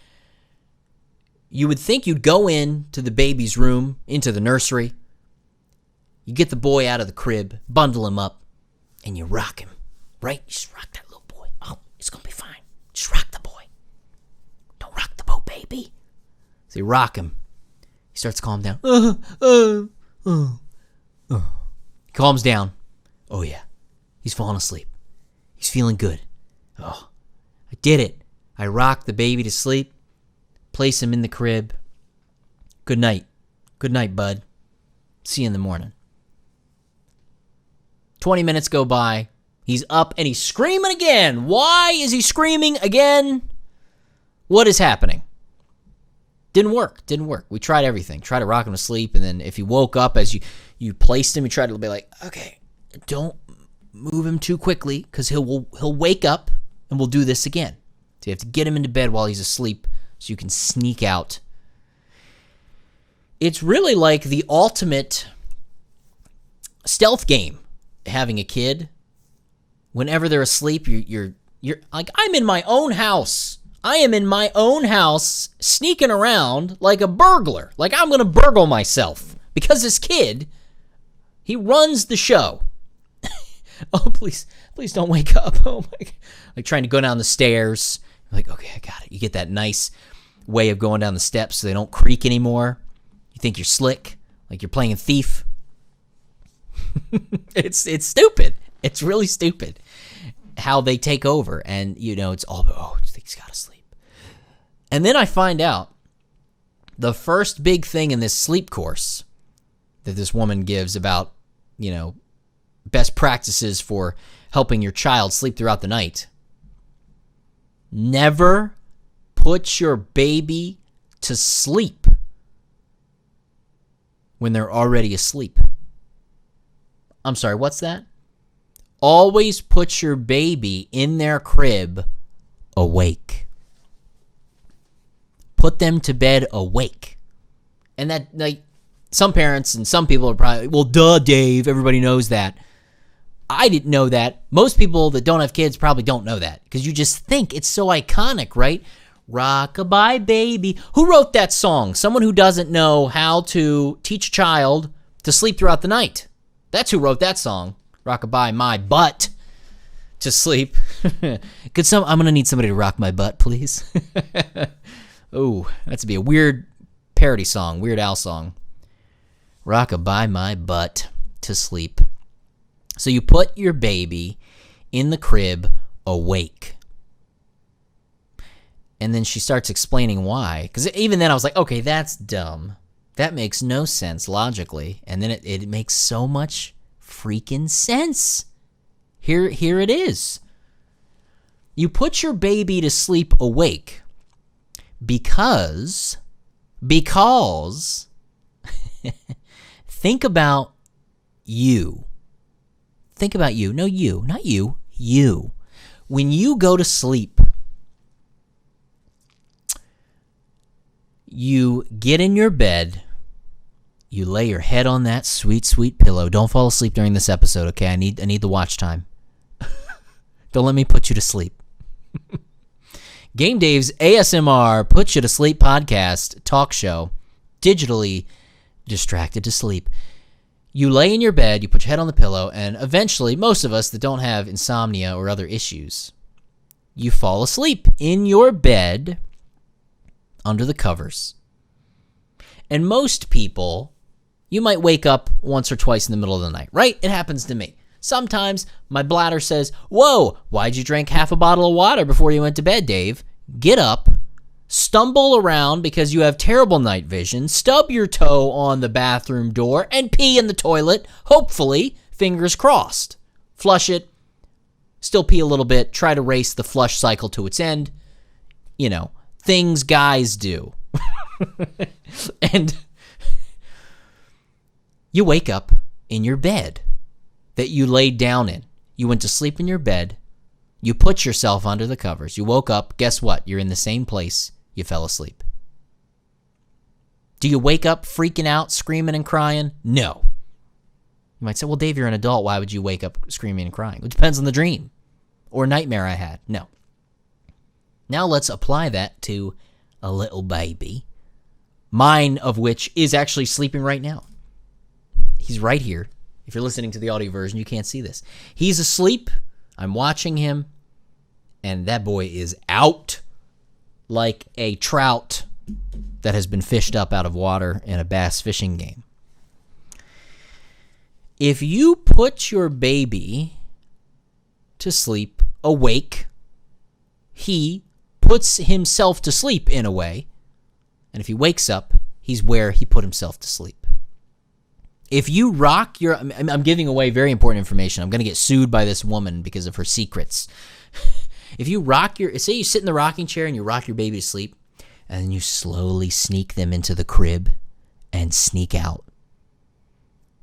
You would think you'd go into the baby's room, into the nursery. You get the boy out of the crib, bundle him up, and you rock him. Right? You just rock that little boy. Oh, it's going to be fine. Just rock the boy. Don't rock the boat, baby. So you rock him. He starts to calm down. He calms down. Oh, yeah. He's falling asleep. He's feeling good. Oh, I did it. I rocked the baby to sleep. Place him in the crib. Good night. Good night, bud. See you in the morning. 20 minutes go by. He's up and he's screaming again. Why is he screaming again? What is happening? Didn't work. We tried everything. Tried to rock him to sleep, and then if he woke up as you placed him, you tried to be like, okay, don't move him too quickly because he'll wake up and we'll do this again. So you have to get him into bed while he's asleep so you can sneak out. It's really like the ultimate stealth game, having a kid. Whenever they're asleep, you're like, I'm in my own house. I am in my own house sneaking around like a burglar. Like I'm going to burgle myself. Because this kid, he runs the show. Oh, please don't wake up. Oh my God. Like trying to go down the stairs. Like, okay, I got it. You get that nice way of going down the steps so they don't creak anymore. You think you're slick, like you're playing a thief. It's stupid. It's really stupid how they take over. And, it's all about, oh, he's got to sleep. And then I find out the first big thing in this sleep course that this woman gives about, best practices for helping your child sleep throughout the night. Never put your baby to sleep when they're already asleep. I'm sorry, what's that? Always put your baby in their crib awake. Put them to bed awake. And that, like, some parents and some people are probably, well, duh, Dave, everybody knows that. I didn't know that. Most people that don't have kids probably don't know that because you just think it's so iconic, right? Rock-a-bye baby. Who wrote that song? Someone who doesn't know how to teach a child to sleep throughout the night. That's who wrote that song. Rock-a-bye my butt to sleep. I'm going to need somebody to rock my butt, please. Oh, that's to be a weird parody song, Weird Al song. Rock-a-bye my butt to sleep. So you put your baby in the crib awake. And then she starts explaining why. Because even then I was like, okay, that's dumb. That makes no sense logically. And then it makes so much freaking sense. Here it is. You put your baby to sleep awake because think about you. Think about you. No, you. Not you. You. When you go to sleep, you get in your bed, you lay your head on that sweet, sweet pillow. Don't fall asleep during this episode, okay? I need the watch time. Don't let me put you to sleep. Game Dave's ASMR Put You to Sleep podcast talk show, digitally distracted to sleep. You lay in your bed, you put your head on the pillow, and eventually, most of us that don't have insomnia or other issues, you fall asleep in your bed under the covers. And most people, you might wake up once or twice in the middle of the night, right? It happens to me. Sometimes my bladder says, whoa, why'd you drink half a bottle of water before you went to bed, Dave? Get up, stumble around because you have terrible night vision, stub your toe on the bathroom door, and pee in the toilet, hopefully, fingers crossed. Flush it, still pee a little bit, try to race the flush cycle to its end. Things guys do. And you wake up in your bed that you laid down in. You went to sleep in your bed. You put yourself under the covers. You woke up. Guess what? You're in the same place you fell asleep. Do you wake up freaking out, screaming and crying? No. You might say, well, Dave, you're an adult. Why would you wake up screaming and crying? It depends on the dream or nightmare I had. No. Now let's apply that to a little baby, mine of which is actually sleeping right now. He's right here. If you're listening to the audio version, you can't see this. He's asleep. I'm watching him, and that boy is out like a trout that has been fished up out of water in a bass fishing game. If you put your baby to sleep awake, he puts himself to sleep in a way, and if he wakes up, he's where he put himself to sleep. If you rock your, I'm giving away very important information. I'm going to get sued by this woman because of her secrets. If you say you sit in the rocking chair and you rock your baby to sleep, and then you slowly sneak them into the crib and sneak out,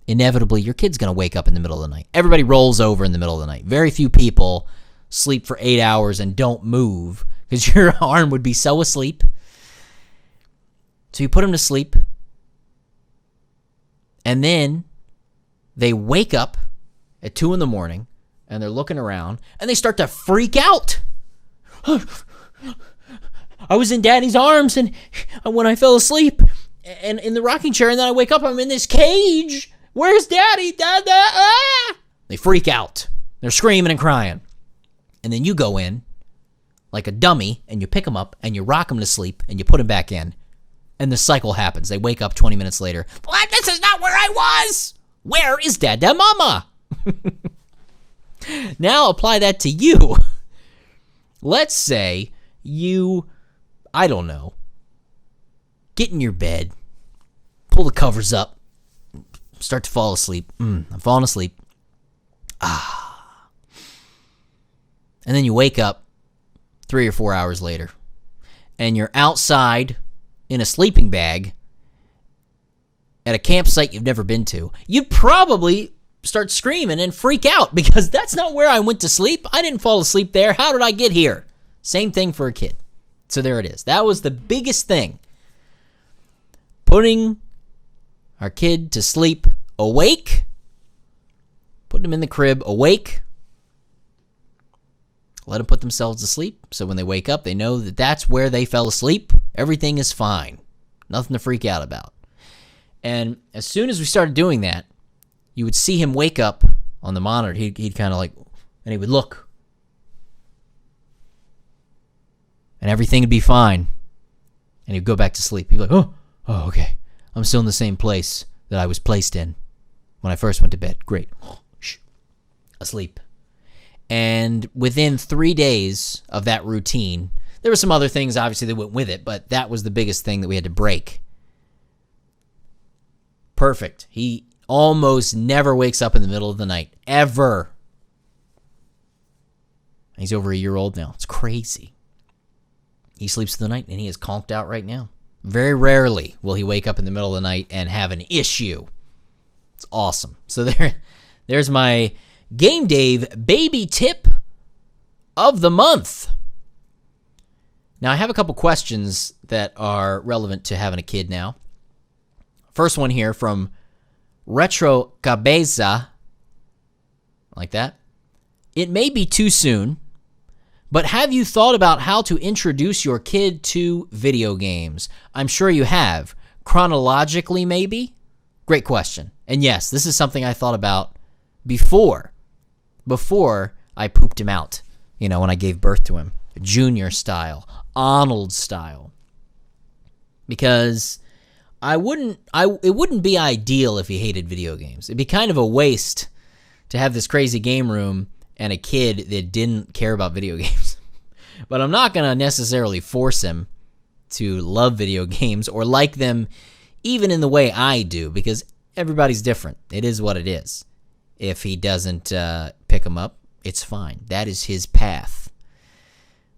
inevitably your kid's going to wake up in the middle of the night. Everybody rolls over in the middle of the night. Very few people sleep for 8 hours and don't move because your arm would be so asleep. So you put them to sleep, and then they wake up at 2 in the morning, and they're looking around, and they start to freak out. I was in Daddy's arms, and when I fell asleep, and in the rocking chair, and then I wake up, I'm in this cage. Where's Daddy? Dada! Ah! They freak out. They're screaming and crying. And then you go in like a dummy, and you pick them up, and you rock them to sleep, and you put them back in. And the cycle happens. They wake up 20 minutes later. What? This is not where I was. Where is Dada Mama? Now apply that to you. Let's say you, I don't know, get in your bed, pull the covers up, start to fall asleep. I'm falling asleep. And then you wake up 3 or 4 hours later, and you're outside in a sleeping bag at a campsite you've never been to. You'd probably start screaming and freak out because that's not where I went to sleep. I didn't fall asleep there. How did I get here? Same thing for a kid. So there it is. That was the biggest thing. Putting our kid to sleep awake, putting them in the crib awake, let them put themselves to sleep. So when they wake up, they know that that's where they fell asleep. Everything is fine. Nothing to freak out about. And as soon as we started doing that, you would see him wake up on the monitor. He'd kind of like, and he would look. And everything would be fine. And he'd go back to sleep. He'd be like, oh, okay. I'm still in the same place that I was placed in when I first went to bed. Great. Shh. Asleep. And within 3 days of that routine, there were some other things, obviously, that went with it, but that was the biggest thing that we had to break. Perfect. He almost never wakes up in the middle of the night. Ever. He's over a year old now. It's crazy. He sleeps through the night, and he is conked out right now. Very rarely will he wake up in the middle of the night and have an issue. It's awesome. So there's my Game Dave baby tip of the month. Now, I have a couple questions that are relevant to having a kid now. First one here from Retro Cabeza. Like that. It may be too soon, but have you thought about how to introduce your kid to video games? I'm sure you have. Chronologically, maybe? Great question. And yes, this is something I thought about before I pooped him out, when I gave birth to him. Junior style, Arnold style. Because it wouldn't be ideal if he hated video games. It'd be kind of a waste to have this crazy game room and a kid that didn't care about video games. But I'm not going to necessarily force him to love video games or like them even in the way I do, because everybody's different. It is what it is. If he doesn't pick them up, it's fine. That is his path.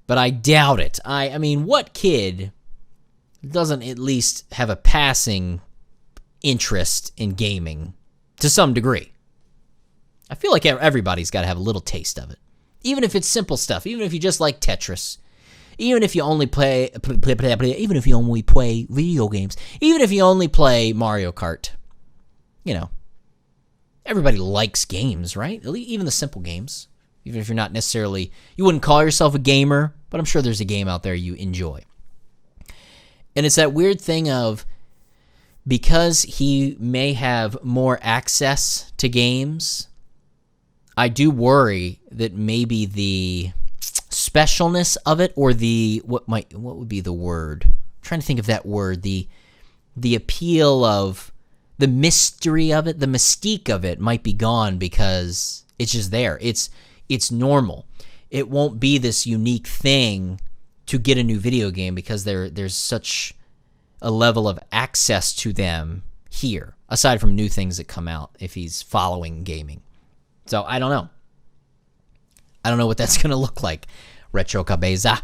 But I doubt it. I mean, what kid doesn't at least have a passing interest in gaming to some degree? I feel like everybody's got to have a little taste of it. Even if it's simple stuff. Even if you just like Tetris. Even if you only play even if you only play video games. Even if you only play Mario Kart. Everybody likes games, right? Even the simple games. Even if you're not necessarily, you wouldn't call yourself a gamer, but I'm sure there's a game out there you enjoy. And it's that weird thing of, because he may have more access to games, I do worry that maybe the specialness of it, or what would be the word? I'm trying to think of that word. The appeal of the mystery of it, the mystique of it might be gone because it's just there. It's normal. It won't be this unique thing to get a new video game because there's such a level of access to them here, aside from new things that come out if he's following gaming. So I don't know. I don't know what that's going to look like, Retro Cabeza.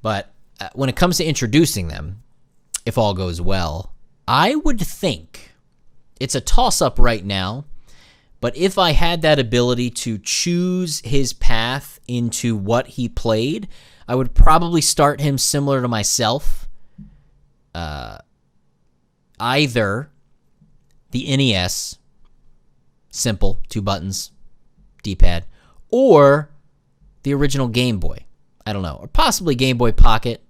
But when it comes to introducing them, if all goes well, I would think it's a toss-up right now, but if I had that ability to choose his path into what he played, I would probably start him similar to myself. Either the NES, simple, 2 buttons, D-pad, or the original Game Boy. I don't know. Or possibly Game Boy Pocket,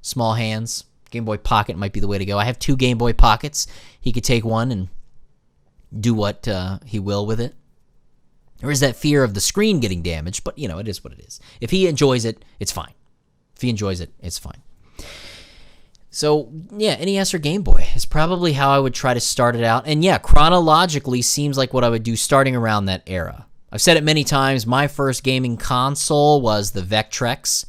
small hands. Game Boy Pocket might be the way to go. I have 2 Game Boy Pockets. He could take one and do what he will with it. There is that fear of the screen getting damaged, but, it is what it is. If he enjoys it, it's fine. If he enjoys it, it's fine. So, yeah, NES or Game Boy is probably how I would try to start it out. And, yeah, chronologically seems like what I would do starting around that era. I've said it many times. My first gaming console was the Vectrex,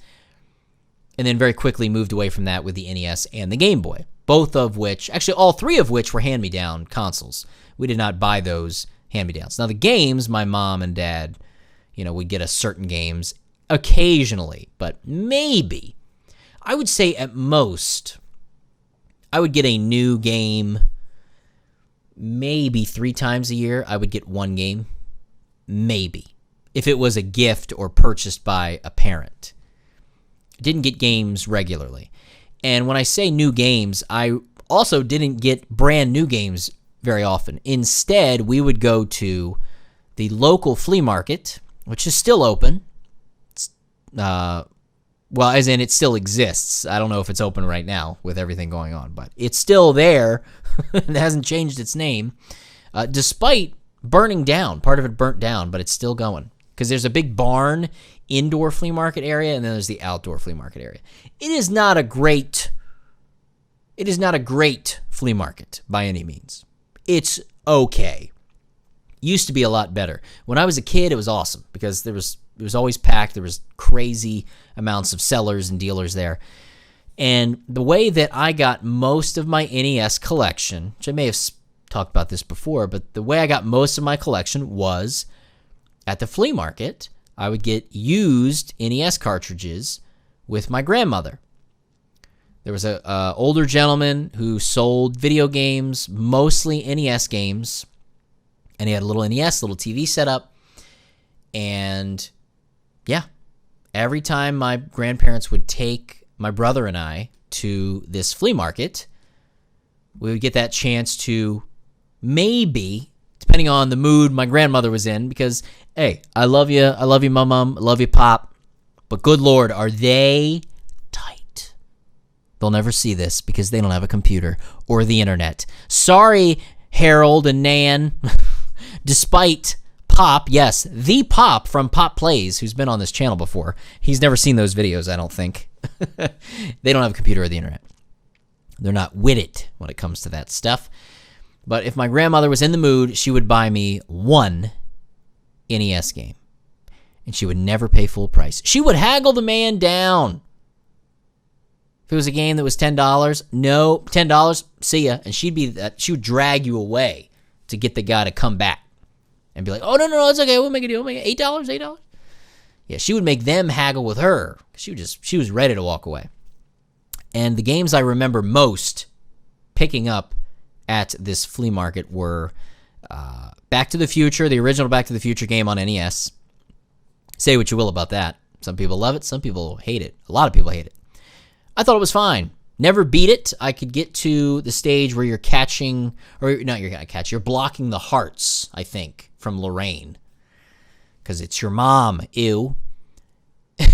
and then very quickly moved away from that with the NES and the Game Boy, both of which, actually all 3 of which were hand-me-down consoles. We did not buy those hand-me-downs. Now, the games, my mom and dad, would get us certain games occasionally, but maybe. I would say at most, I would get a new game maybe 3 times a year. I would get 1 game. Maybe. If it was a gift or purchased by a parent. I didn't get games regularly. And when I say new games, I also didn't get brand new games very often. Instead, we would go to the local flea market, which is still open. Well, as in it still exists. I don't know if it's open right now with everything going on, but it's still there. It hasn't changed its name, despite burning down. Part of it burnt down, but it's still going because there's a big barn indoor flea market area, and then there's the outdoor flea market area. It is not a great flea market by any means. It's okay. Used to be a lot better. When I was a kid, it was awesome because it was always packed. There was crazy amounts of sellers and dealers there. And the way that I got most of my NES collection, which I may have talked about this before, but the way I got most of my collection was at the flea market. I would get used NES cartridges with my grandmother. There was a older gentleman who sold video games, mostly NES games, and he had a little NES, little TV set up. And yeah, every time my grandparents would take my brother and I to this flea market, we would get that chance to maybe, depending on the mood my grandmother was in, because, hey, I love you, my mom, I love you, Pop, but good Lord, are they tight? They'll never see this because they don't have a computer or the internet. Sorry, Harold and Nan. Despite Pop, yes, the Pop from Pop Plays, who's been on this channel before. He's never seen those videos, I don't think. They don't have a computer or the internet. They're not witted when it comes to that stuff. But if my grandmother was in the mood, she would buy me 1 NES game. And she would never pay full price. She would haggle the man down. If it was a game that was $10, no, $10, see ya. And she would drag you away to get the guy to come back. And be like, oh, no, it's okay. We'll make a deal. We'll make it $8. Yeah, she would make them haggle with her. She was ready to walk away. And the games I remember most picking up at this flea market were Back to the Future, the original Back to the Future game on NES. Say what you will about that. Some people love it. Some people hate it. A lot of people hate it. I thought it was fine. Never beat it. I could get to the stage where you're catching, or not you're going to catch, you're blocking the hearts, I think, from Lorraine. Because it's your mom. Ew.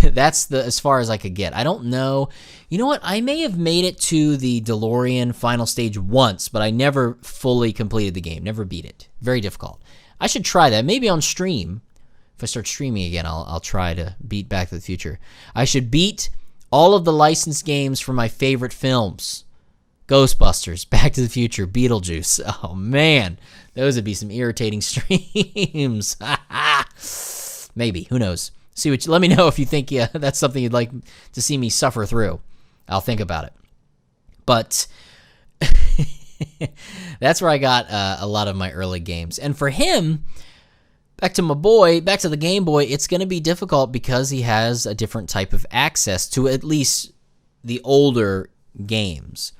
That's as far as I could get. I don't know. You know what? I may have made it to the DeLorean final stage once, but I never fully completed the game. Never beat it. Very difficult. I should try that. Maybe on stream. If I start streaming again, I'll try to beat Back to the Future. I should beat all of the licensed games from my favorite films. Ghostbusters, Back to the Future, Beetlejuice. Oh, man. Those would be some irritating streams. Maybe. Who knows? Let me know if you think that's something you'd like to see me suffer through. I'll think about it. But That's where I got a lot of my early games. And for him, back to the Game Boy, it's going to be difficult because he has a different type of access to at least the older games.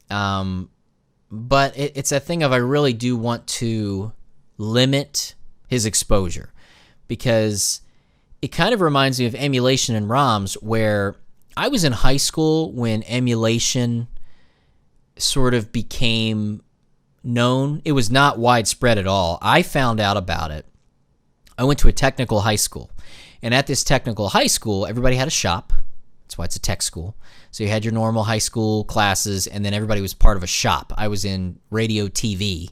But it's a thing of I really do want to limit his exposure, because it kind of reminds me of emulation and ROMs, where I was in high school when emulation sort of became known. It was not widespread at all. I found out about it. I went to a technical high school, and at this technical high school, everybody had a shop. That's why it's a tech school. So you had your normal high school classes, and then everybody was part of a shop. I was in radio TV,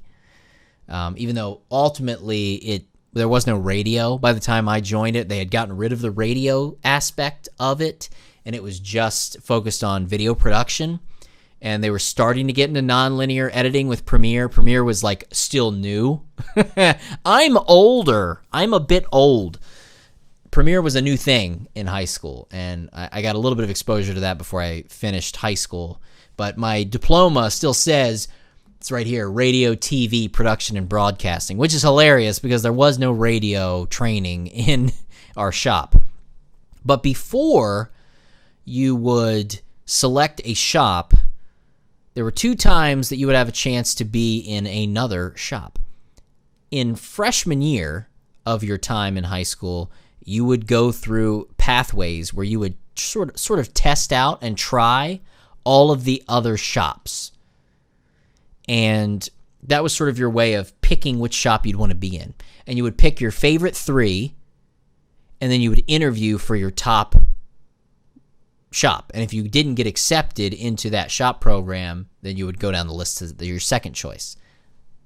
even though ultimately there was no radio. By the time I joined it, they had gotten rid of the radio aspect of it, and it was just focused on video production. And they were starting to get into nonlinear editing with Premiere. Premiere was like still new. I'm older. I'm a bit old. Premiere was a new thing in high school, and I got a little bit of exposure to that before I finished high school. But my diploma still says, it's right here, radio, TV, production, and broadcasting, which is hilarious because there was no radio training in our shop. But before you would select a shop, there were 2 times that you would have a chance to be in another shop. In freshman year of your time in high school, you would go through pathways where you would sort of test out and try all of the other shops. And that was sort of your way of picking which shop you'd want to be in. And you would pick your favorite 3, and then you would interview for your top shop. And if you didn't get accepted into that shop program, then you would go down the list to your second choice.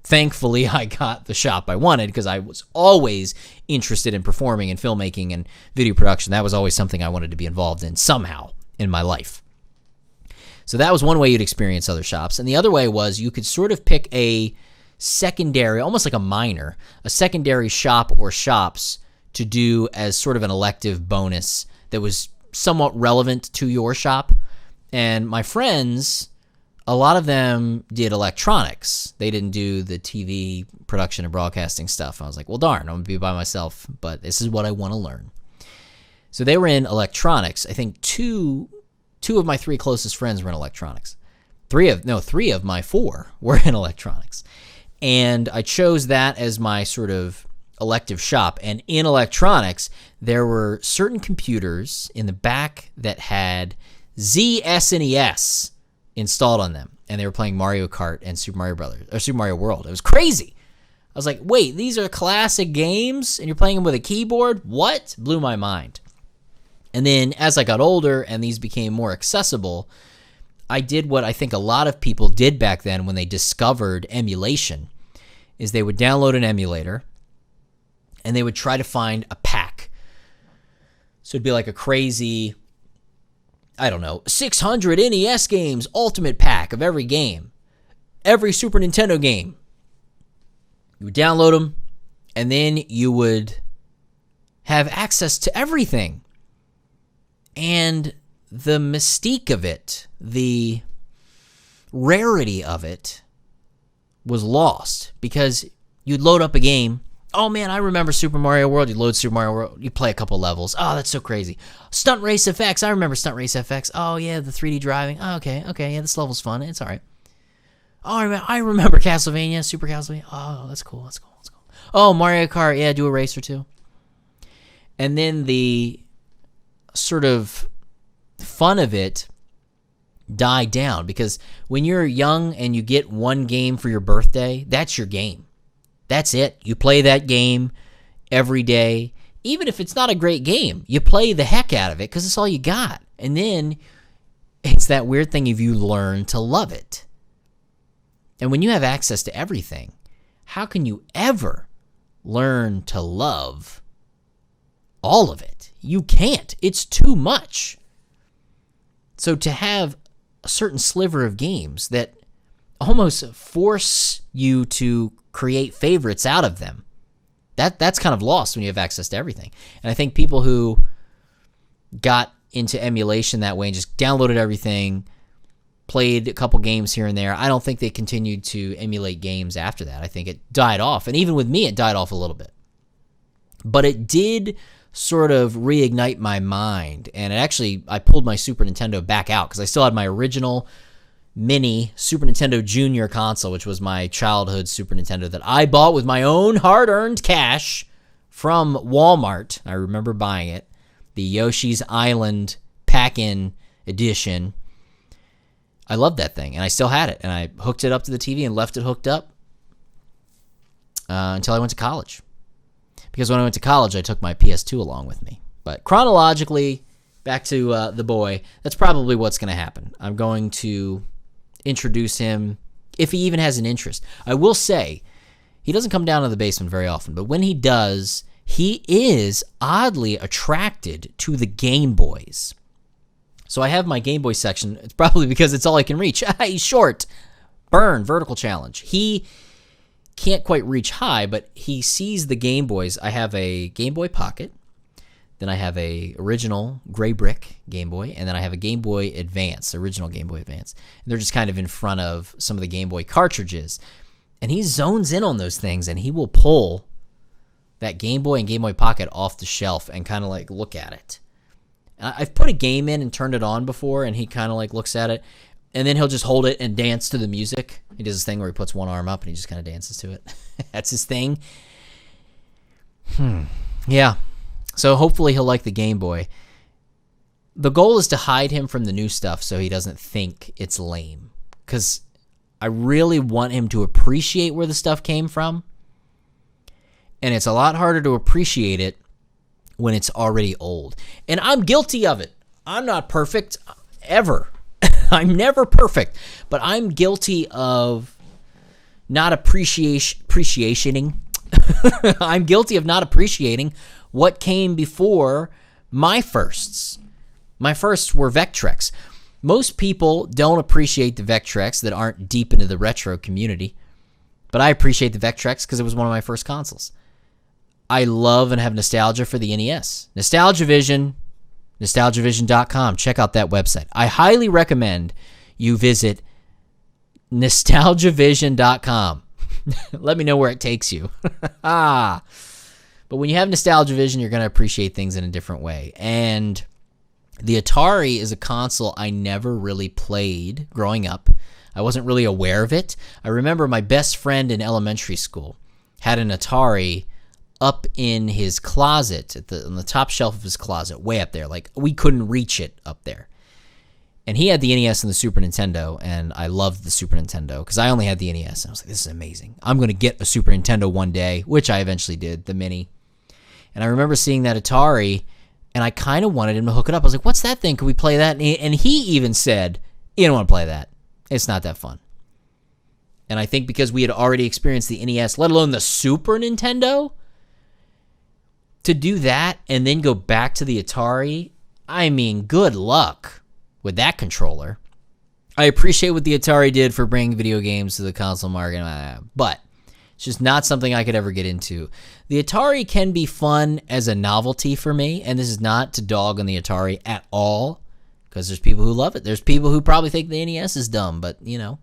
Thankfully, I got the shop I wanted because I was always interested in performing and filmmaking and video production. That was always something I wanted to be involved in somehow in my life. So that was one way you'd experience other shops. And the other way was you could sort of pick a secondary, almost like a minor, a secondary shop or shops to do as sort of an elective bonus that was somewhat relevant to your shop. And my friends, a lot of them did electronics. They didn't do the TV production and broadcasting stuff. I was like, well, darn, I'm going to be by myself, but this is what I want to learn. So they were in electronics. I think two of my 3 closest friends were in electronics. 3 of my 4 were in electronics. And I chose that as my sort of elective shop. And in electronics, there were certain computers in the back that had ZSNES installed on them, and they were playing Mario Kart and Super Mario World. It was crazy. I was like, wait, these are classic games and you're playing them with a keyboard? What? Blew my mind. And then as I got older and these became more accessible, I did what I think a lot of people did back then when they discovered emulation, is they would download an emulator and they would try to find a pack. So it'd be like a crazy, 600 NES games, ultimate pack of every game, every Super Nintendo game. You would download them, and then you would have access to everything. And the mystique of it, the rarity of it, was lost because you'd load up a game. Oh man, I remember Super Mario World. You load Super Mario World, you play a couple levels. Oh, that's so crazy. Stunt Race FX. I remember Stunt Race FX. Oh yeah, the 3D driving. Oh, okay, yeah, this level's fun. It's all right. Oh, I remember Castlevania, Super Castlevania. Oh, that's cool. Oh, Mario Kart. Yeah, do a race or 2. And then the sort of fun of it died down because when you're young and you get one game for your birthday, that's your game. That's it. You play that game every day. Even if it's not a great game, you play the heck out of it because it's all you got. And then it's that weird thing if you learn to love it. And when you have access to everything, how can you ever learn to love all of it? You can't. It's too much. So to have a certain sliver of games that almost force you to create favorites out of them, that's kind of lost when you have access to everything. And I think people who got into emulation that way and just downloaded everything, played a couple games here and there. I don't think they continued to emulate games after that. I think it died off. And even with me, it died off a little bit. But it did sort of reignite my mind. And I pulled my Super Nintendo back out because I still had my original mini Super Nintendo Junior console, which was my childhood Super Nintendo that I bought with my own hard-earned cash from Walmart. I remember buying it. The Yoshi's Island pack-in edition. I loved that thing, and I still had it. And I hooked it up to the TV and left it hooked up until I went to college. Because when I went to college, I took my PS2 along with me. But chronologically, back to the boy, that's probably what's going to happen. I'm going to introduce him, if he even has an interest. I will say, he doesn't come down to the basement very often, but when he does, he is oddly attracted to the Game Boys. So I have my Game Boy section. It's probably because it's all I can reach. He's short. Burn, vertical challenge. He can't quite reach high, but he sees the Game Boys. I have a Game Boy Pocket. Then I have a original gray brick Game Boy, and then I have a Game Boy Advance, original Game Boy Advance. And they're just kind of in front of some of the Game Boy cartridges. And he zones in on those things, and he will pull that Game Boy and Game Boy Pocket off the shelf and kind of like look at it. And I've put a game in and turned it on before, and he kind of like looks at it, and then he'll just hold it and dance to the music. He does this thing where he puts one arm up and he just kind of dances to it. That's his thing. Yeah. So hopefully he'll like the Game Boy. The goal is to hide him from the new stuff so he doesn't think it's lame. Because I really want him to appreciate where the stuff came from. And it's a lot harder to appreciate it when it's already old. And I'm guilty of it. I'm not perfect, ever. I'm never perfect. But I'm guilty of not appreciating. I'm guilty of not appreciating what came before my firsts. My firsts were Vectrex. Most people don't appreciate the Vectrex that aren't deep into the retro community. But I appreciate the Vectrex because it was one of my first consoles. I love and have nostalgia for the NES. NostalgiaVision, nostalgiavision.com. Check out that website. I highly recommend you visit nostalgiavision.com. Let me know where it takes you. But when you have NostalgiaVision, you're going to appreciate things in a different way. And the Atari is a console I never really played growing up. I wasn't really aware of it. I remember my best friend in elementary school had an Atari up in his closet, on the top shelf of his closet, way up there. Like, we couldn't reach it up there. And he had the NES and the Super Nintendo, and I loved the Super Nintendo because I only had the NES. And I was like, this is amazing. I'm going to get a Super Nintendo one day, which I eventually did, the Mini. And I remember seeing that Atari, and I kind of wanted him to hook it up. I was like, what's that thing? Can we play that? And he even said, you don't want to play that. It's not that fun. And I think because we had already experienced the NES, let alone the Super Nintendo, to do that and then go back to the Atari, I mean, good luck with that controller. I appreciate what the Atari did for bringing video games to the console market, but it's just not something I could ever get into. The Atari can be fun as a novelty for me, and this is not to dog on the Atari at all, because there's people who love it. There's people who probably think the NES is dumb, but, you know,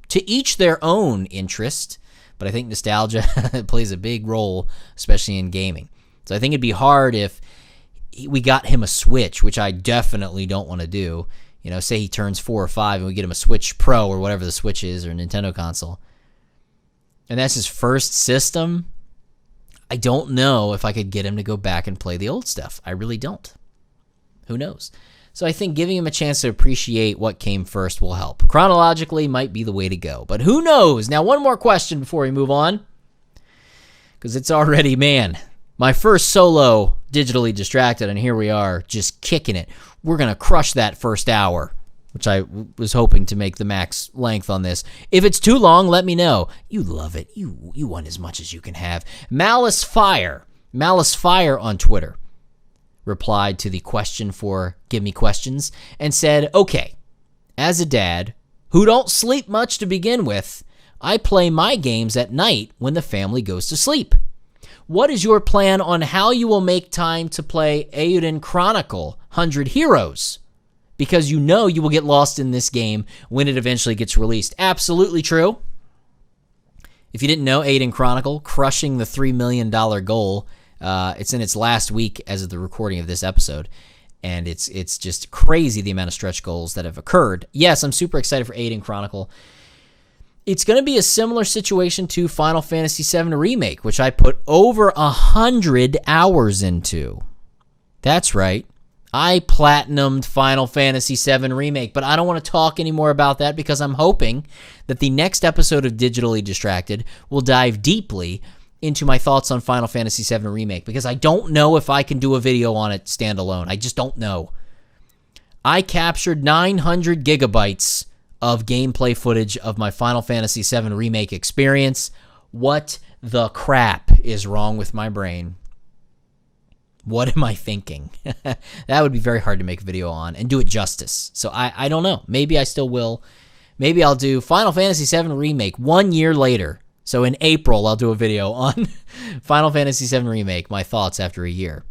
to each their own interest. But I think nostalgia plays a big role, especially in gaming. So I think it'd be hard if we got him a Switch, which I definitely don't want to do. You know, say he turns 4 or 5 and we get him a Switch Pro or whatever the Switch is, or a Nintendo console, and that's his first system. I don't know if I could get him to go back and play the old stuff. I really don't. Who knows? So I think giving him a chance to appreciate what came first will help. Chronologically might be the way to go, but who knows? Now, one more question before we move on, because it's already, man, my first solo digitally distracted, and here we are just kicking it. We're going to crush that first hour, which I was hoping to make the max length on this. If it's too long, let me know. You love it. You want as much as you can have. Malice Fire on Twitter replied to the question for Give Me Questions and said, okay, as a dad who don't sleep much to begin with, I play my games at night when the family goes to sleep. What is your plan on how you will make time to play Eiyuden Chronicle 100 Heroes? because you know you will get lost in this game when it eventually gets released. Absolutely true. If you didn't know, Aiden Chronicle crushing the $3 million goal. It's in its last week as of the recording of this episode, and it's just crazy the amount of stretch goals that have occurred. Yes, I'm super excited for Aiden Chronicle. It's going to be a similar situation to Final Fantasy VII Remake, which I put over 100 hours into. That's right. I platinumed Final Fantasy VII Remake, but I don't want to talk anymore about that because I'm hoping that the next episode of Digitally Distracted will dive deeply into my thoughts on Final Fantasy VII Remake, because I don't know if I can do a video on it standalone. I just don't know. I captured 900 gigabytes of gameplay footage of my Final Fantasy VII Remake experience. What the crap is wrong with my brain? What am I thinking? That would be very hard to make a video on and do it justice. So I don't know. Maybe I still will. Maybe I'll do Final Fantasy VII Remake 1 year later. So in April, I'll do a video on Final Fantasy VII Remake, my thoughts after a year.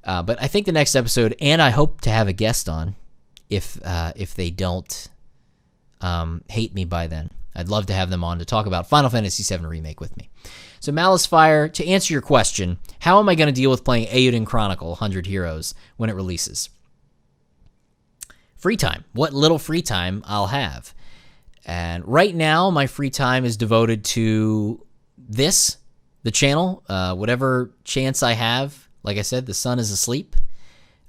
But I think the next episode, and I hope to have a guest on, if they don't hate me by then. I'd love to have them on to talk about Final Fantasy VII Remake with me. So Malice Fire, to answer your question, how am I going to deal with playing Eiyuden Chronicle 100 Heroes when it releases? Free time. What little free time I'll have. And right now, my free time is devoted to this, the channel, whatever chance I have. Like I said, the sun is asleep.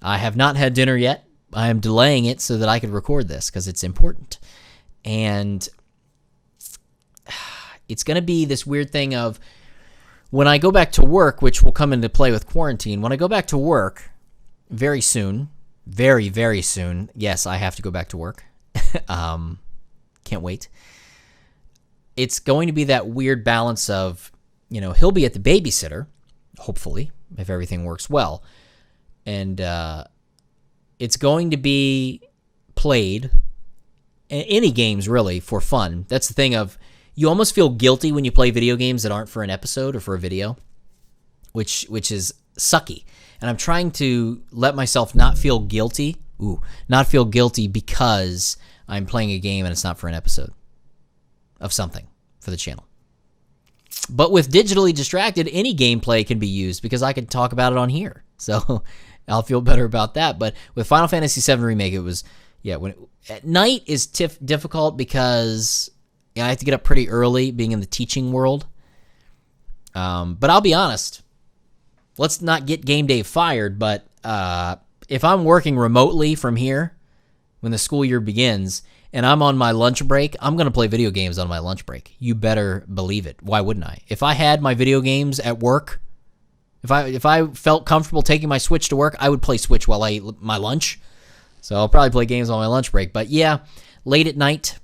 I have not had dinner yet. I am delaying it so that I could record this because it's important. And it's going to be this weird thing of when I go back to work, which will come into play with quarantine. When I go back to work very soon, very, very soon, yes, I have to go back to work. Can't wait. It's going to be that weird balance of, he'll be at the babysitter, hopefully, if everything works well. And it's going to be played, any games really, for fun. That's the thing of, you almost feel guilty when you play video games that aren't for an episode or for a video, which is sucky. And I'm trying to let myself not feel guilty, because I'm playing a game and it's not for an episode of something for the channel. But with Digitally Distracted, any gameplay can be used because I can talk about it on here. So I'll feel better about that. But with Final Fantasy VII Remake, it was, at night is difficult because I have to get up pretty early being in the teaching world. But I'll be honest, let's not get Game Dave fired, but if I'm working remotely from here when the school year begins and I'm on my lunch break, I'm going to play video games on my lunch break. You better believe it. Why wouldn't I? If I had my video games at work, if I felt comfortable taking my Switch to work, I would play Switch while I eat my lunch. So I'll probably play games on my lunch break. But yeah, late at night,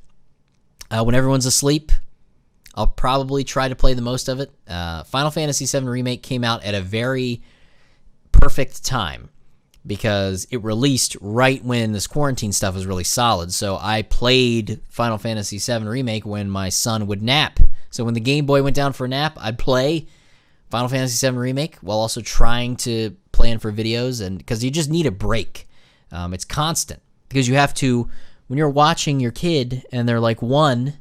when everyone's asleep, I'll probably try to play the most of it. Final Fantasy VII Remake came out at a very perfect time because it released right when this quarantine stuff was really solid. So I played Final Fantasy VII Remake when my son would nap. So when the Game Boy went down for a nap, I'd play Final Fantasy VII Remake while also trying to plan for videos, and because you just need a break. It's constant because you have to, when you're watching your kid and they're like 1,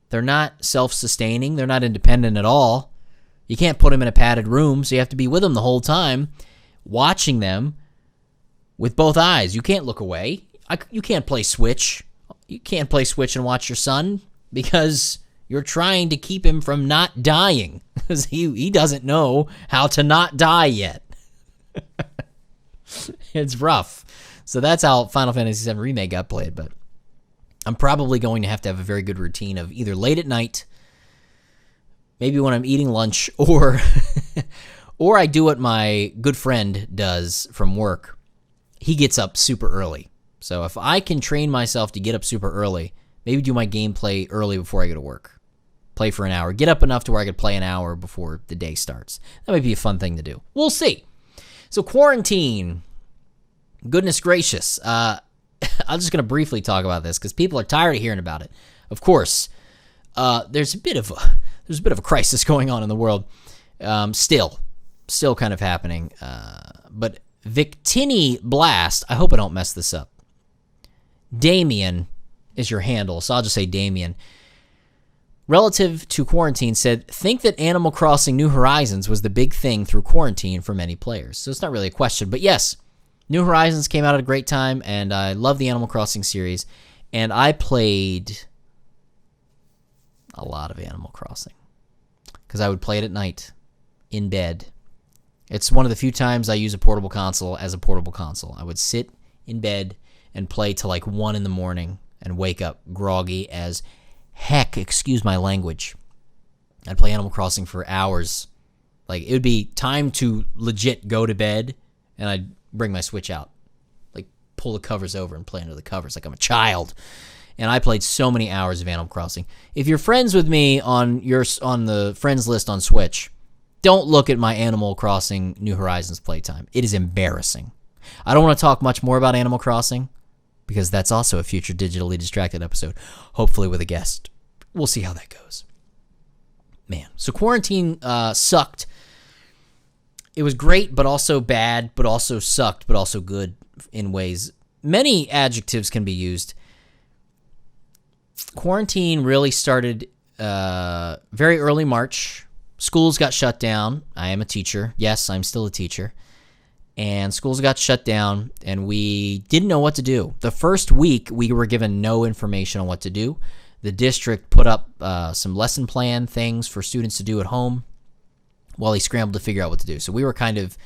they're not self-sustaining, they're not independent at all. You can't put them in a padded room, so you have to be with them the whole time, watching them with both eyes. You can't look away. You can't play Switch. You can't play Switch and watch your son because you're trying to keep him from not dying because he doesn't know how to not die yet. It's rough. So that's how Final Fantasy VII Remake got played, but I'm probably going to have a very good routine of either late at night, maybe when I'm eating lunch, or I do what my good friend does from work. He gets up super early. So if I can train myself to get up super early, maybe do my gameplay early before I go to work. Play for an hour. Get up enough to where I could play an hour before the day starts. That might be a fun thing to do. We'll see. So quarantine. Goodness gracious. I'm just going to briefly talk about this because people are tired of hearing about it. Of course, there's a bit of a crisis going on in the world. Still kind of happening. But Victini Blast, I hope I don't mess this up. Damien is your handle, so I'll just say Damien. Relative to quarantine, said, think that Animal Crossing New Horizons was the big thing through quarantine for many players. So it's not really a question, but yes, New Horizons came out at a great time, and I love the Animal Crossing series, and I played a lot of Animal Crossing because I would play it at night in bed. It's one of the few times I use a portable console as a portable console. I would sit in bed and play till like 1 in the morning and wake up groggy as heck, excuse my language. I'd play Animal Crossing for hours. Like, it would be time to legit go to bed, and I'd bring my Switch out. Like, pull the covers over and play under the covers like I'm a child. And I played so many hours of Animal Crossing. If you're friends with me on the friends list on Switch, don't look at my Animal Crossing New Horizons playtime. It is embarrassing. I don't want to talk much more about Animal Crossing, because that's also a future Digitally Distracted episode, hopefully with a guest. We'll see how that goes. Man, so quarantine sucked. It was great, but also bad, but also sucked, but also good in ways. Many adjectives can be used. Quarantine really started very early March. Schools got shut down. I am a teacher. Yes, I'm still a teacher. And schools got shut down, and we didn't know what to do. The first week, we were given no information on what to do. The district put up some lesson plan things for students to do at home while he scrambled to figure out what to do. So we were kind of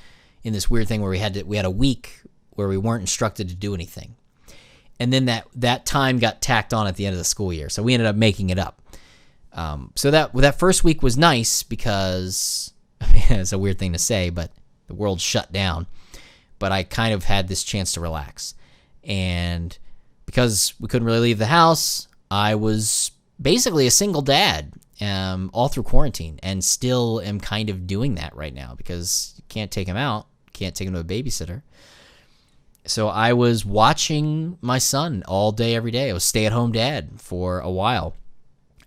in this weird thing where we had a week where we weren't instructed to do anything. And then that time got tacked on at the end of the school year. So we ended up making it up. So that first week was nice because, I mean, it's a weird thing to say, but the world shut down. But I kind of had this chance to relax. And because we couldn't really leave the house, I was basically a single dad all through quarantine, and still am kind of doing that right now because you can't take him out, can't take him to a babysitter. So I was watching my son all day, every day. I was stay-at-home dad for a while.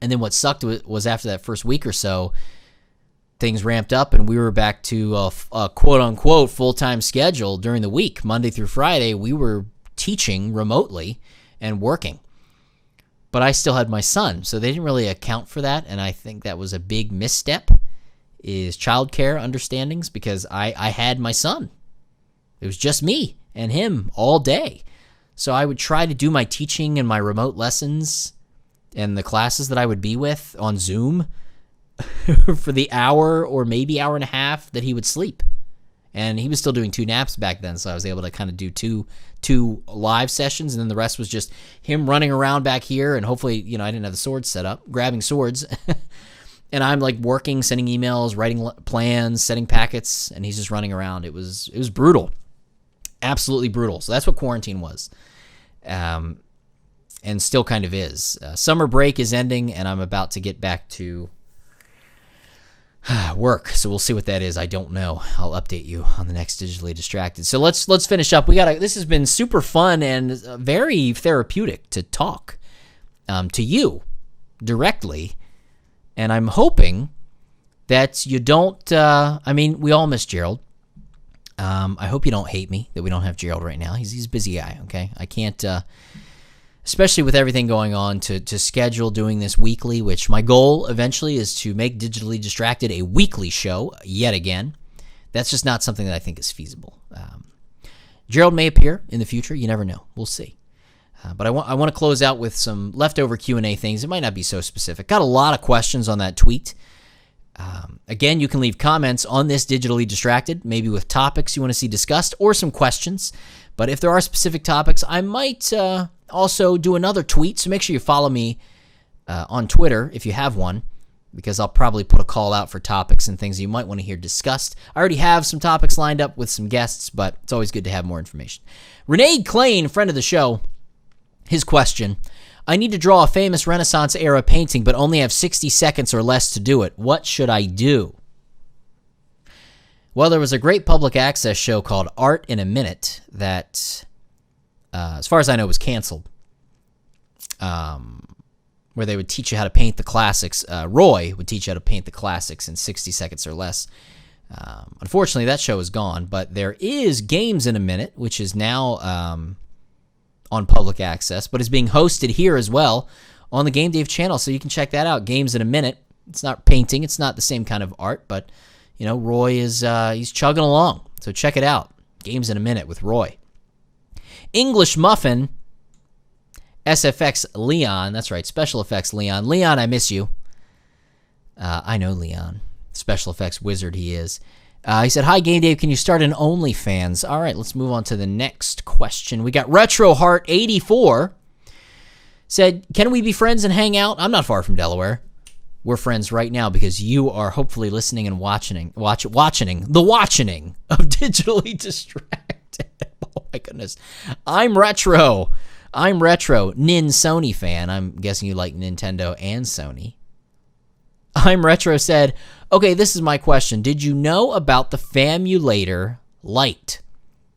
And then what sucked was after that first week or so, things ramped up, and we were back to a quote-unquote full-time schedule during the week. Monday through Friday, we were teaching remotely and working. But I still had my son, so they didn't really account for that, and I think that was a big misstep, is childcare understandings, because I had my son. It was just me and him all day. So I would try to do my teaching and my remote lessons and the classes that I would be with on Zoom for the hour or maybe hour and a half that he would sleep. And he was still doing 2 naps back then, so I was able to kind of do two live sessions, and then the rest was just him running around back here, and hopefully, I didn't have the swords set up, grabbing swords. And I'm like working, sending emails, writing plans, setting packets, and he's just running around. It was brutal. Absolutely brutal. So that's what quarantine was. And still kind of is. Summer break is ending, and I'm about to get back to work, so we'll see what that is. I don't know. I'll update you on the next Digitally Distracted. So let's finish up. This has been super fun and very therapeutic to talk to you directly, and I'm hoping that you don't. We all miss Gerald. I hope you don't hate me that we don't have Gerald right now. He's a busy guy. Okay, I can't. Especially with everything going on, to schedule doing this weekly, which my goal eventually is to make Digitally Distracted a weekly show yet again. That's just not something that I think is feasible. Gerald may appear in the future. You never know. We'll see. But I want to close out with some leftover Q&A things. It might not be so specific. Got a lot of questions on that tweet. Again, you can leave comments on this Digitally Distracted, maybe with topics you want to see discussed or some questions. But if there are specific topics, I might also do another tweet. So make sure you follow me on Twitter if you have one, because I'll probably put a call out for topics and things you might want to hear discussed. I already have some topics lined up with some guests, but it's always good to have more information. Renee Klain, friend of the show, his question: I need to draw a famous Renaissance-era painting, but only have 60 seconds or less to do it. What should I do? Well, there was a great public access show called Art in a Minute that, as far as I know, was canceled, where they would teach you how to paint the classics. Roy would teach you how to paint the classics in 60 seconds or less. Unfortunately, that show is gone, but there is Games in a Minute, which is now on public access, but is being hosted here as well on the Game Dave channel, so you can check that out. Games in a Minute. It's not painting. It's not the same kind of art, but, you know, Roy is he's chugging along. So check it out. Games in a Minute with Roy. English Muffin, SFX Leon. That's right, Special Effects Leon. Leon, I miss you. I know Leon. Special effects wizard he is. He said, hi, Game Dave. Can you start an OnlyFans? All right, let's move on to the next question. We got RetroHeart84. Said, can we be friends and hang out? I'm not far from Delaware. We're friends right now because you are hopefully listening and watching of Digitally Distracted. Oh my goodness. I'm Retro. Nin Sony fan. I'm guessing you like Nintendo and Sony. I'm Retro said, okay, this is my question. Did you know about the Famulator Light?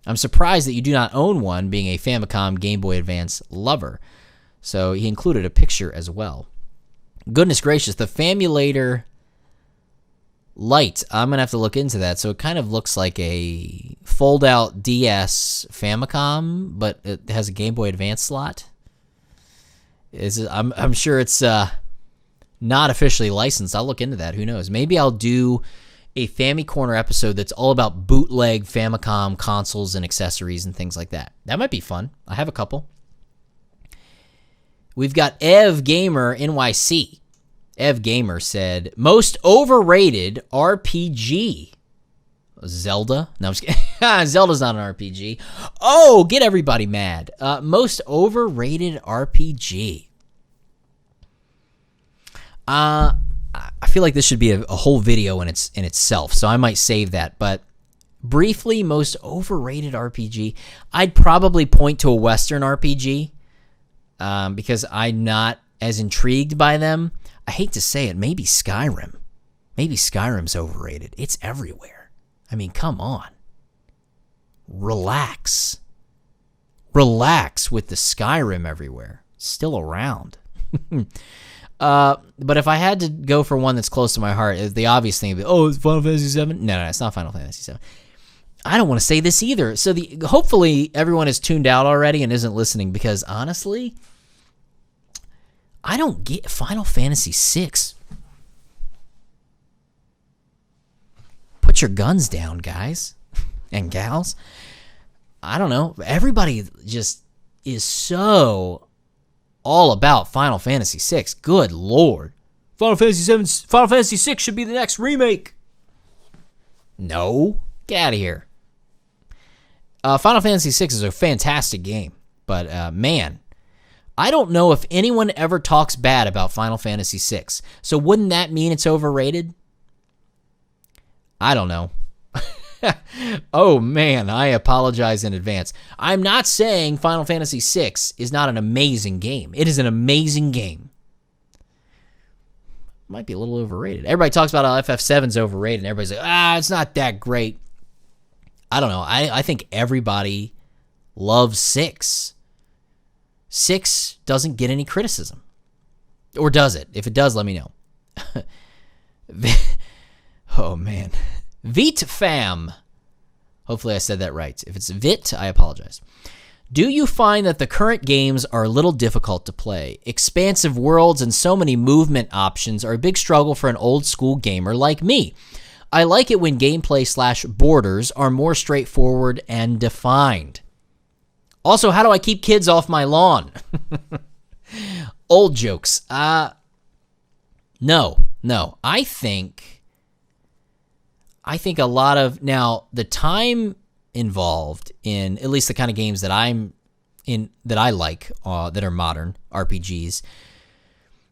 I'm surprised that you do not own one, being a Famicom Game Boy Advance lover. So he included a picture as well. Goodness gracious, the Famulator Light. I'm going to have to look into that. So it kind of looks like a fold-out DS Famicom, but it has a Game Boy Advance slot. I'm sure it's not officially licensed. I'll look into that. Who knows? Maybe I'll do a FamiCorner episode that's all about bootleg Famicom consoles and accessories and things like that. That might be fun. I have a couple. We've got Ev Gamer NYC. Ev Gamer said, most overrated RPG. Zelda? No, I'm just kidding. Zelda's not an RPG. Oh, get everybody mad. Most overrated RPG. I feel like this should be a whole video in itself, so I might save that. But briefly, most overrated RPG. I'd probably point to a Western RPG. Because I'm not as intrigued by them. I hate to say it, maybe Skyrim. Maybe Skyrim's overrated. It's everywhere. I mean, come on. Relax. Relax with the Skyrim everywhere. It's still around. But if I had to go for one that's close to my heart, the obvious thing would be, oh, it's Final Fantasy VII? No, it's not Final Fantasy VII. I don't want to say this either. So hopefully everyone is tuned out already and isn't listening, because honestly, I don't get Final Fantasy VI. Put your guns down, guys and gals. I don't know. Everybody just is so all about Final Fantasy VI. Good Lord. Final Fantasy VI should be the next remake. No. Get out of here. Final Fantasy VI is a fantastic game, but man, I don't know if anyone ever talks bad about Final Fantasy VI. So wouldn't that mean it's overrated? I don't know. Oh man, I apologize in advance. I'm not saying Final Fantasy VI is not an amazing game. It is an amazing game. Might be a little overrated. Everybody talks about how FF7's overrated, and everybody's like, it's not that great. I don't know. I think everybody loves 6. 6 doesn't get any criticism. Or does it? If it does, let me know. Oh, man. Vit Fam. Hopefully I said that right. If it's Vit, I apologize. Do you find that the current games are a little difficult to play? Expansive worlds and so many movement options are a big struggle for an old school gamer like me. I like it when gameplay / borders are more straightforward and defined. Also, how do I keep kids off my lawn? Old jokes. No. I think a lot of, now, the time involved in at least the kind of games that I like, that are modern RPGs,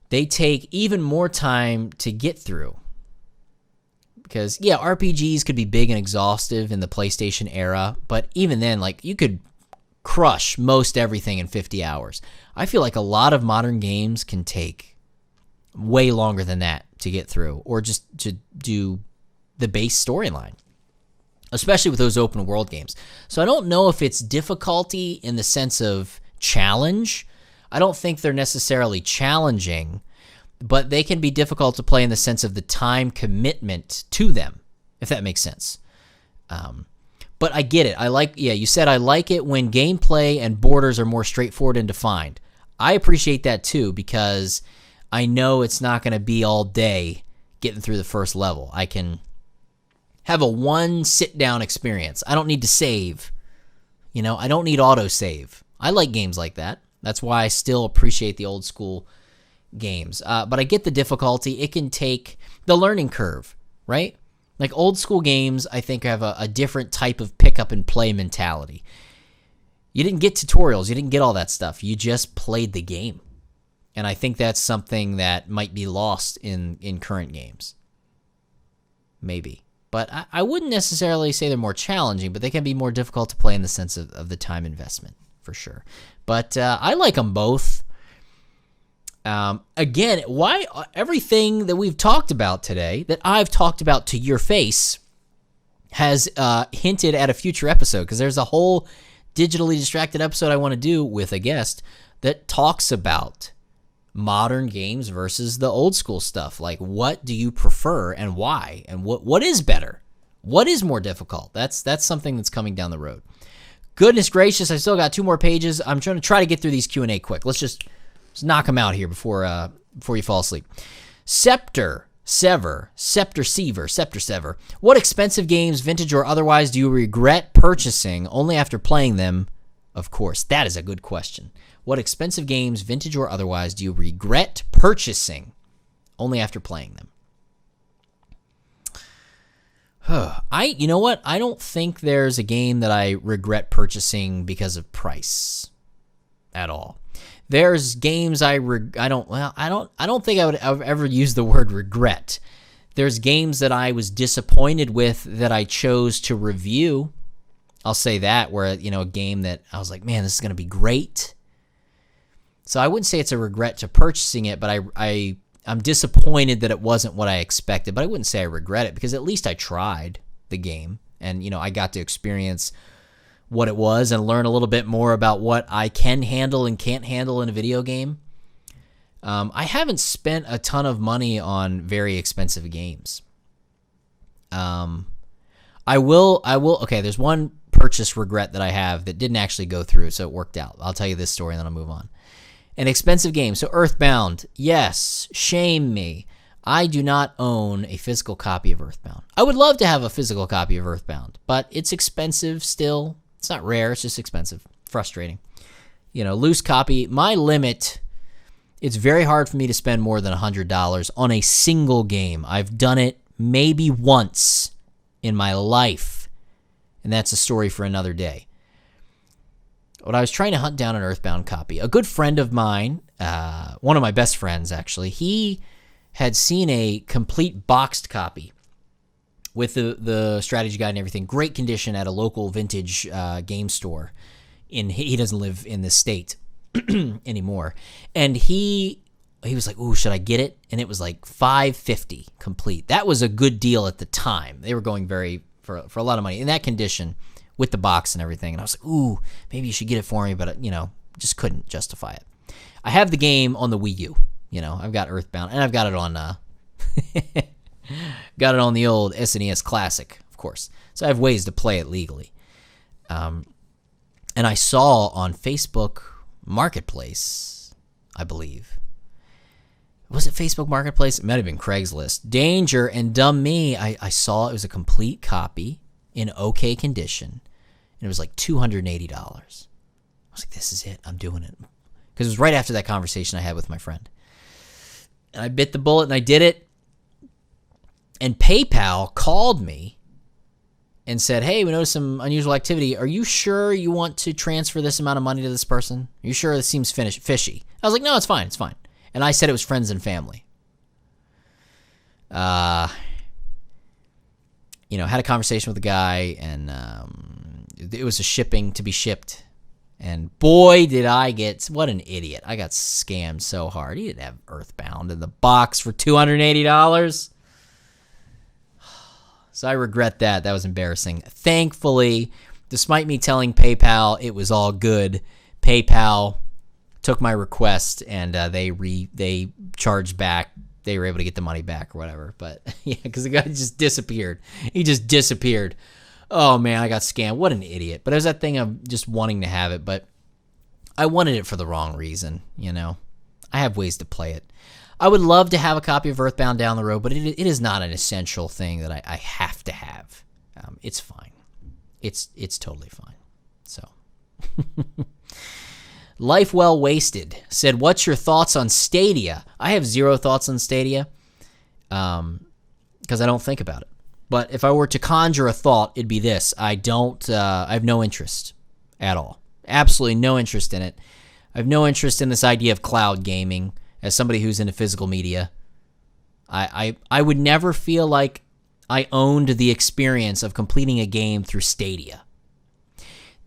they take even more time to get through. Because, yeah, RPGs could be big and exhaustive in the PlayStation era, but even then, like, you could crush most everything in 50 hours. I feel like a lot of modern games can take way longer than that to get through, or just to do the base storyline, especially with those open world games. So I don't know if it's difficulty in the sense of challenge. I don't think they're necessarily challenging, but they can be difficult to play in the sense of the time commitment to them, if that makes sense. But I get it. You said I like it when gameplay and borders are more straightforward and defined. I appreciate that too, because I know it's not going to be all day getting through the first level. I can have a one sit-down experience. I don't need to save. I don't need auto-save. I like games like that. That's why I still appreciate the old school games. But I get the difficulty. It can take the learning curve, right? Like old school games, I think have a different type of pick up and play mentality. You didn't get tutorials. You didn't get all that stuff. You just played the game. And I think that's something that might be lost in current games. Maybe. But I wouldn't necessarily say they're more challenging, but they can be more difficult to play in the sense of the time investment, for sure. But I like them both. Again, why everything that we've talked about today, that I've talked about to your face, has hinted at a future episode, because there's a whole digitally distracted episode I want to do with a guest that talks about modern games versus the old school stuff. Like, what do you prefer and why? And what is better? What is more difficult? That's something that's coming down the road. Goodness gracious, I still got 2 more pages. I'm trying to try to get through these Q&A quick. Let's knock them out here before you fall asleep. Scepter Sever. What expensive games, vintage or otherwise, do you regret purchasing only after playing them? Of course, that is a good question. What expensive games, vintage or otherwise, do you regret purchasing only after playing them? You know what? I don't think there's a game that I regret purchasing because of price at all. There's games I don't think I would ever use the word regret. There's games that I was disappointed with that I chose to review. I'll say that, where a game that I was like, man, this is going to be great. So I wouldn't say it's a regret to purchasing it, but I'm disappointed that it wasn't what I expected. But I wouldn't say I regret it, because at least I tried the game, and I got to experience what it was and learn a little bit more about what I can handle and can't handle in a video game. I haven't spent a ton of money on very expensive games. I will. Okay, there's one purchase regret that I have that didn't actually go through, so it worked out. I'll tell you this story and then I'll move on. An expensive game. So Earthbound. Yes, shame me. I do not own a physical copy of Earthbound. I would love to have a physical copy of Earthbound, but it's expensive still. It's not rare, it's just expensive. Frustrating. Loose copy. My limit, it's very hard for me to spend more than $100 on a single game. I've done it maybe once in my life, and that's a story for another day. But I was trying to hunt down an Earthbound copy. A good friend of mine, one of my best friends actually, he had seen a complete boxed copy with the strategy guide and everything. Great condition at a local vintage game store. He doesn't live in this state anymore. And he was like, ooh, should I get it? And it was like $550 complete. That was a good deal at the time. They were going for a lot of money in that condition with the box and everything. And I was like, ooh, maybe you should get it for me, but just couldn't justify it. I have the game on the Wii U. I've got Earthbound, and I've got it on the old SNES Classic, of course. So I have ways to play it legally. And I saw on Facebook Marketplace, I believe. Was it Facebook Marketplace? It might have been Craigslist. Danger, and dumb me, I saw it was a complete copy in okay condition, and it was like $280. I was like, this is it. I'm doing it. Because it was right after that conversation I had with my friend. And I bit the bullet, and I did it. And PayPal called me and said, hey, we noticed some unusual activity. Are you sure you want to transfer this amount of money to this person? Are you sure this seems fishy? I was like, no, it's fine. It's fine. And I said it was friends and family. Had a conversation with the guy, and it was a shipping to be shipped. And boy, did I what an idiot. I got scammed so hard. He didn't have Earthbound in the box for $280. So I regret that. That was embarrassing. Thankfully, despite me telling PayPal it was all good, PayPal took my request, and they charged back they were able to get the money back or whatever. But yeah, because the guy just disappeared. He just disappeared. Oh man, I got scammed. What an idiot. But it was that thing of just wanting to have it, but I wanted it for the wrong reason, I have ways to play it. I would love to have a copy of Earthbound down the road, but it is not an essential thing that I have to have. It's fine. It's totally fine. So, Life Well Wasted said, "What's your thoughts on Stadia?" I have zero thoughts on Stadia, because I don't think about it. But if I were to conjure a thought, it'd be this: I have no interest at all. Absolutely no interest in it. I have no interest in this idea of cloud gaming. As somebody who's into physical media, I would never feel like I owned the experience of completing a game through Stadia.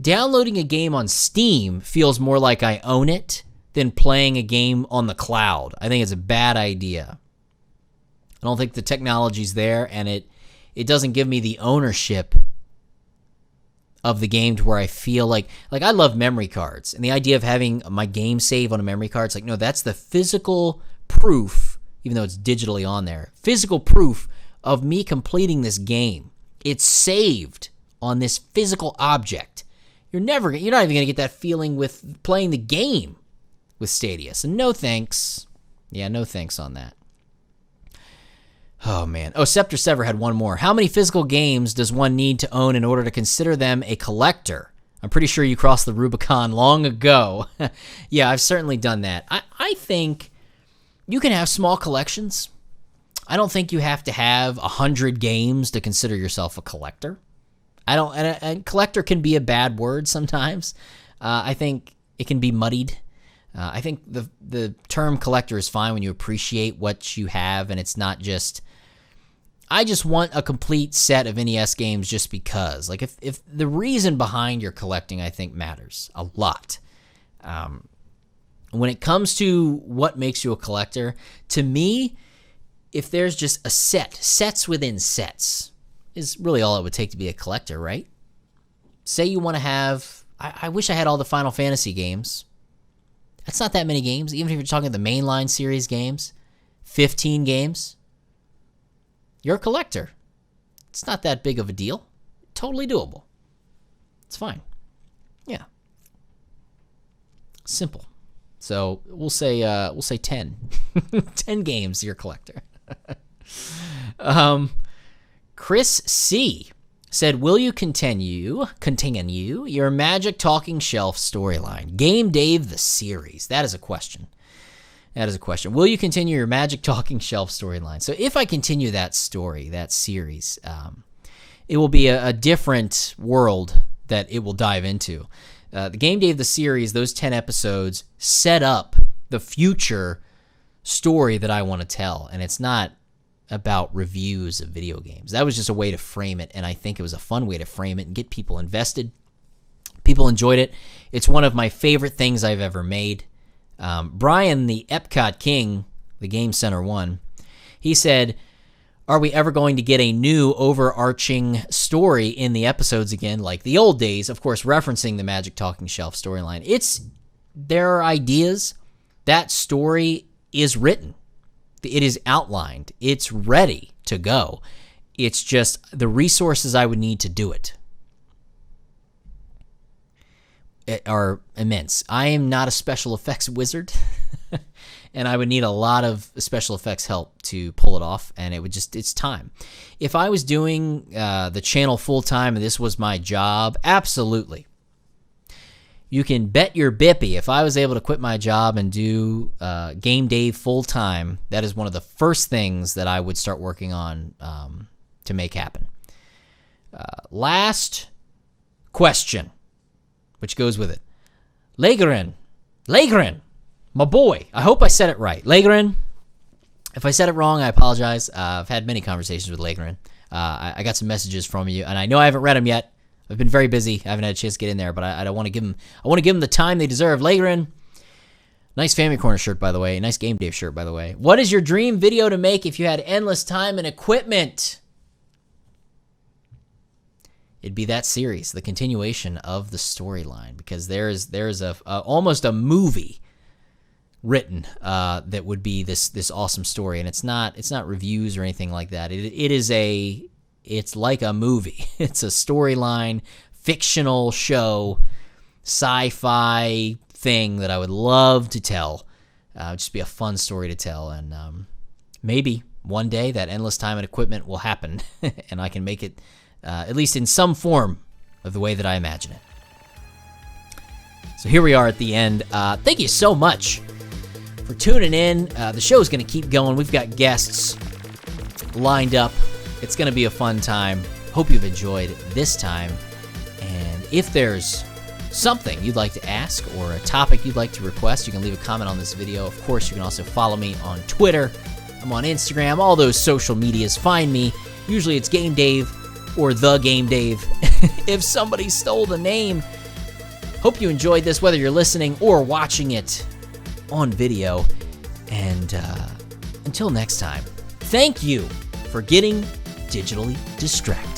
Downloading a game on Steam feels more like I own it than playing a game on the cloud. I think it's a bad idea. I don't think the technology's there, and it doesn't give me the ownership of the game to where I feel like I love memory cards, and the idea of having my game save on a memory card, it's like, no, that's the physical proof, even though it's digitally on there, physical proof of me completing this game. It's saved on this physical object. You're not even going to get that feeling with playing the game with Stadia. So no thanks. Yeah, no thanks on that. Oh, man. Oh, Scepter Sever had one more. How many physical games does one need to own in order to consider them a collector? I'm pretty sure you crossed the Rubicon long ago. Yeah, I've certainly done that. I think you can have small collections. I don't think you have to have 100 games to consider yourself a collector. And collector can be a bad word sometimes. I think it can be muddied. I think the term collector is fine when you appreciate what you have, and it's not just, I just want a complete set of NES games just because. Like, if the reason behind your collecting, I think, matters a lot. When it comes to what makes you a collector, to me, if there's just a sets within sets is really all it would take to be a collector, right? Say you want to have, I wish I had all the Final Fantasy games. That's not that many games, even if you're talking the mainline series games. 15 games. You're a collector. It's not that big of a deal. Totally doable. It's fine. Yeah. Simple. So we'll say 10. 10 games you're a collector. Chris C. said, will you continue your Magic Talking Shelf storyline? Game Dave the series. That is a question. Will you continue your Magic Talking Shelf storyline? So if I continue that story, that series, it will be a different world that it will dive into. The Game Dave the series, those 10 episodes, set up the future story that I want to tell. And it's not about reviews of video games. That was just a way to frame it, and I think it was a fun way to frame it and get people invested. People enjoyed it. It's one of my favorite things I've ever made. Brian, the Epcot King, the Game Center one, he said, are we ever going to get a new overarching story in the episodes again, like the old days? Of course, referencing the Magic Talking Shelf storyline. There are ideas. That story is written. It is outlined. It's ready to go. It's just the resources I would need to do it are immense. I am not a special effects wizard, and I would need a lot of special effects help to pull it off, and it's time. If I was doing the channel full-time and this was my job, absolutely. You can bet your bippy, if I was able to quit my job and do Game Dave full-time, that is one of the first things that I would start working on to make happen. Last question, which goes with it. Legren, my boy. I hope I said it right. Legren, if I said it wrong, I apologize. I've had many conversations with Legren. I got some messages from you, and I know I haven't read them yet. I've been very busy. I haven't had a chance to get in there, but I don't want to give them. I want to give them the time they deserve. Legren, nice FamiCorner shirt, by the way. Nice Game Dave shirt, by the way. What is your dream video to make if you had endless time and equipment? It'd be that series, the continuation of the storyline, because there's almost a movie written that would be this awesome story. And it's not reviews or anything like that. It's like a movie. It's a storyline, fictional show, sci-fi thing that I would love to tell. It'd just be a fun story to tell, and maybe one day that endless time and equipment will happen, and I can make it at least in some form of the way that I imagine it. So here we are at the end. Thank you so much for tuning in. The show's going to keep going. We've got guests lined up. It's going to be a fun time. Hope you've enjoyed this time. And if there's something you'd like to ask or a topic you'd like to request, you can leave a comment on this video. Of course, you can also follow me on Twitter. I'm on Instagram, all those social medias. Find me. Usually it's Game Dave or The Game Dave if somebody stole the name. Hope you enjoyed this, whether you're listening or watching it on video. And until next time, thank you for getting digitally distracted.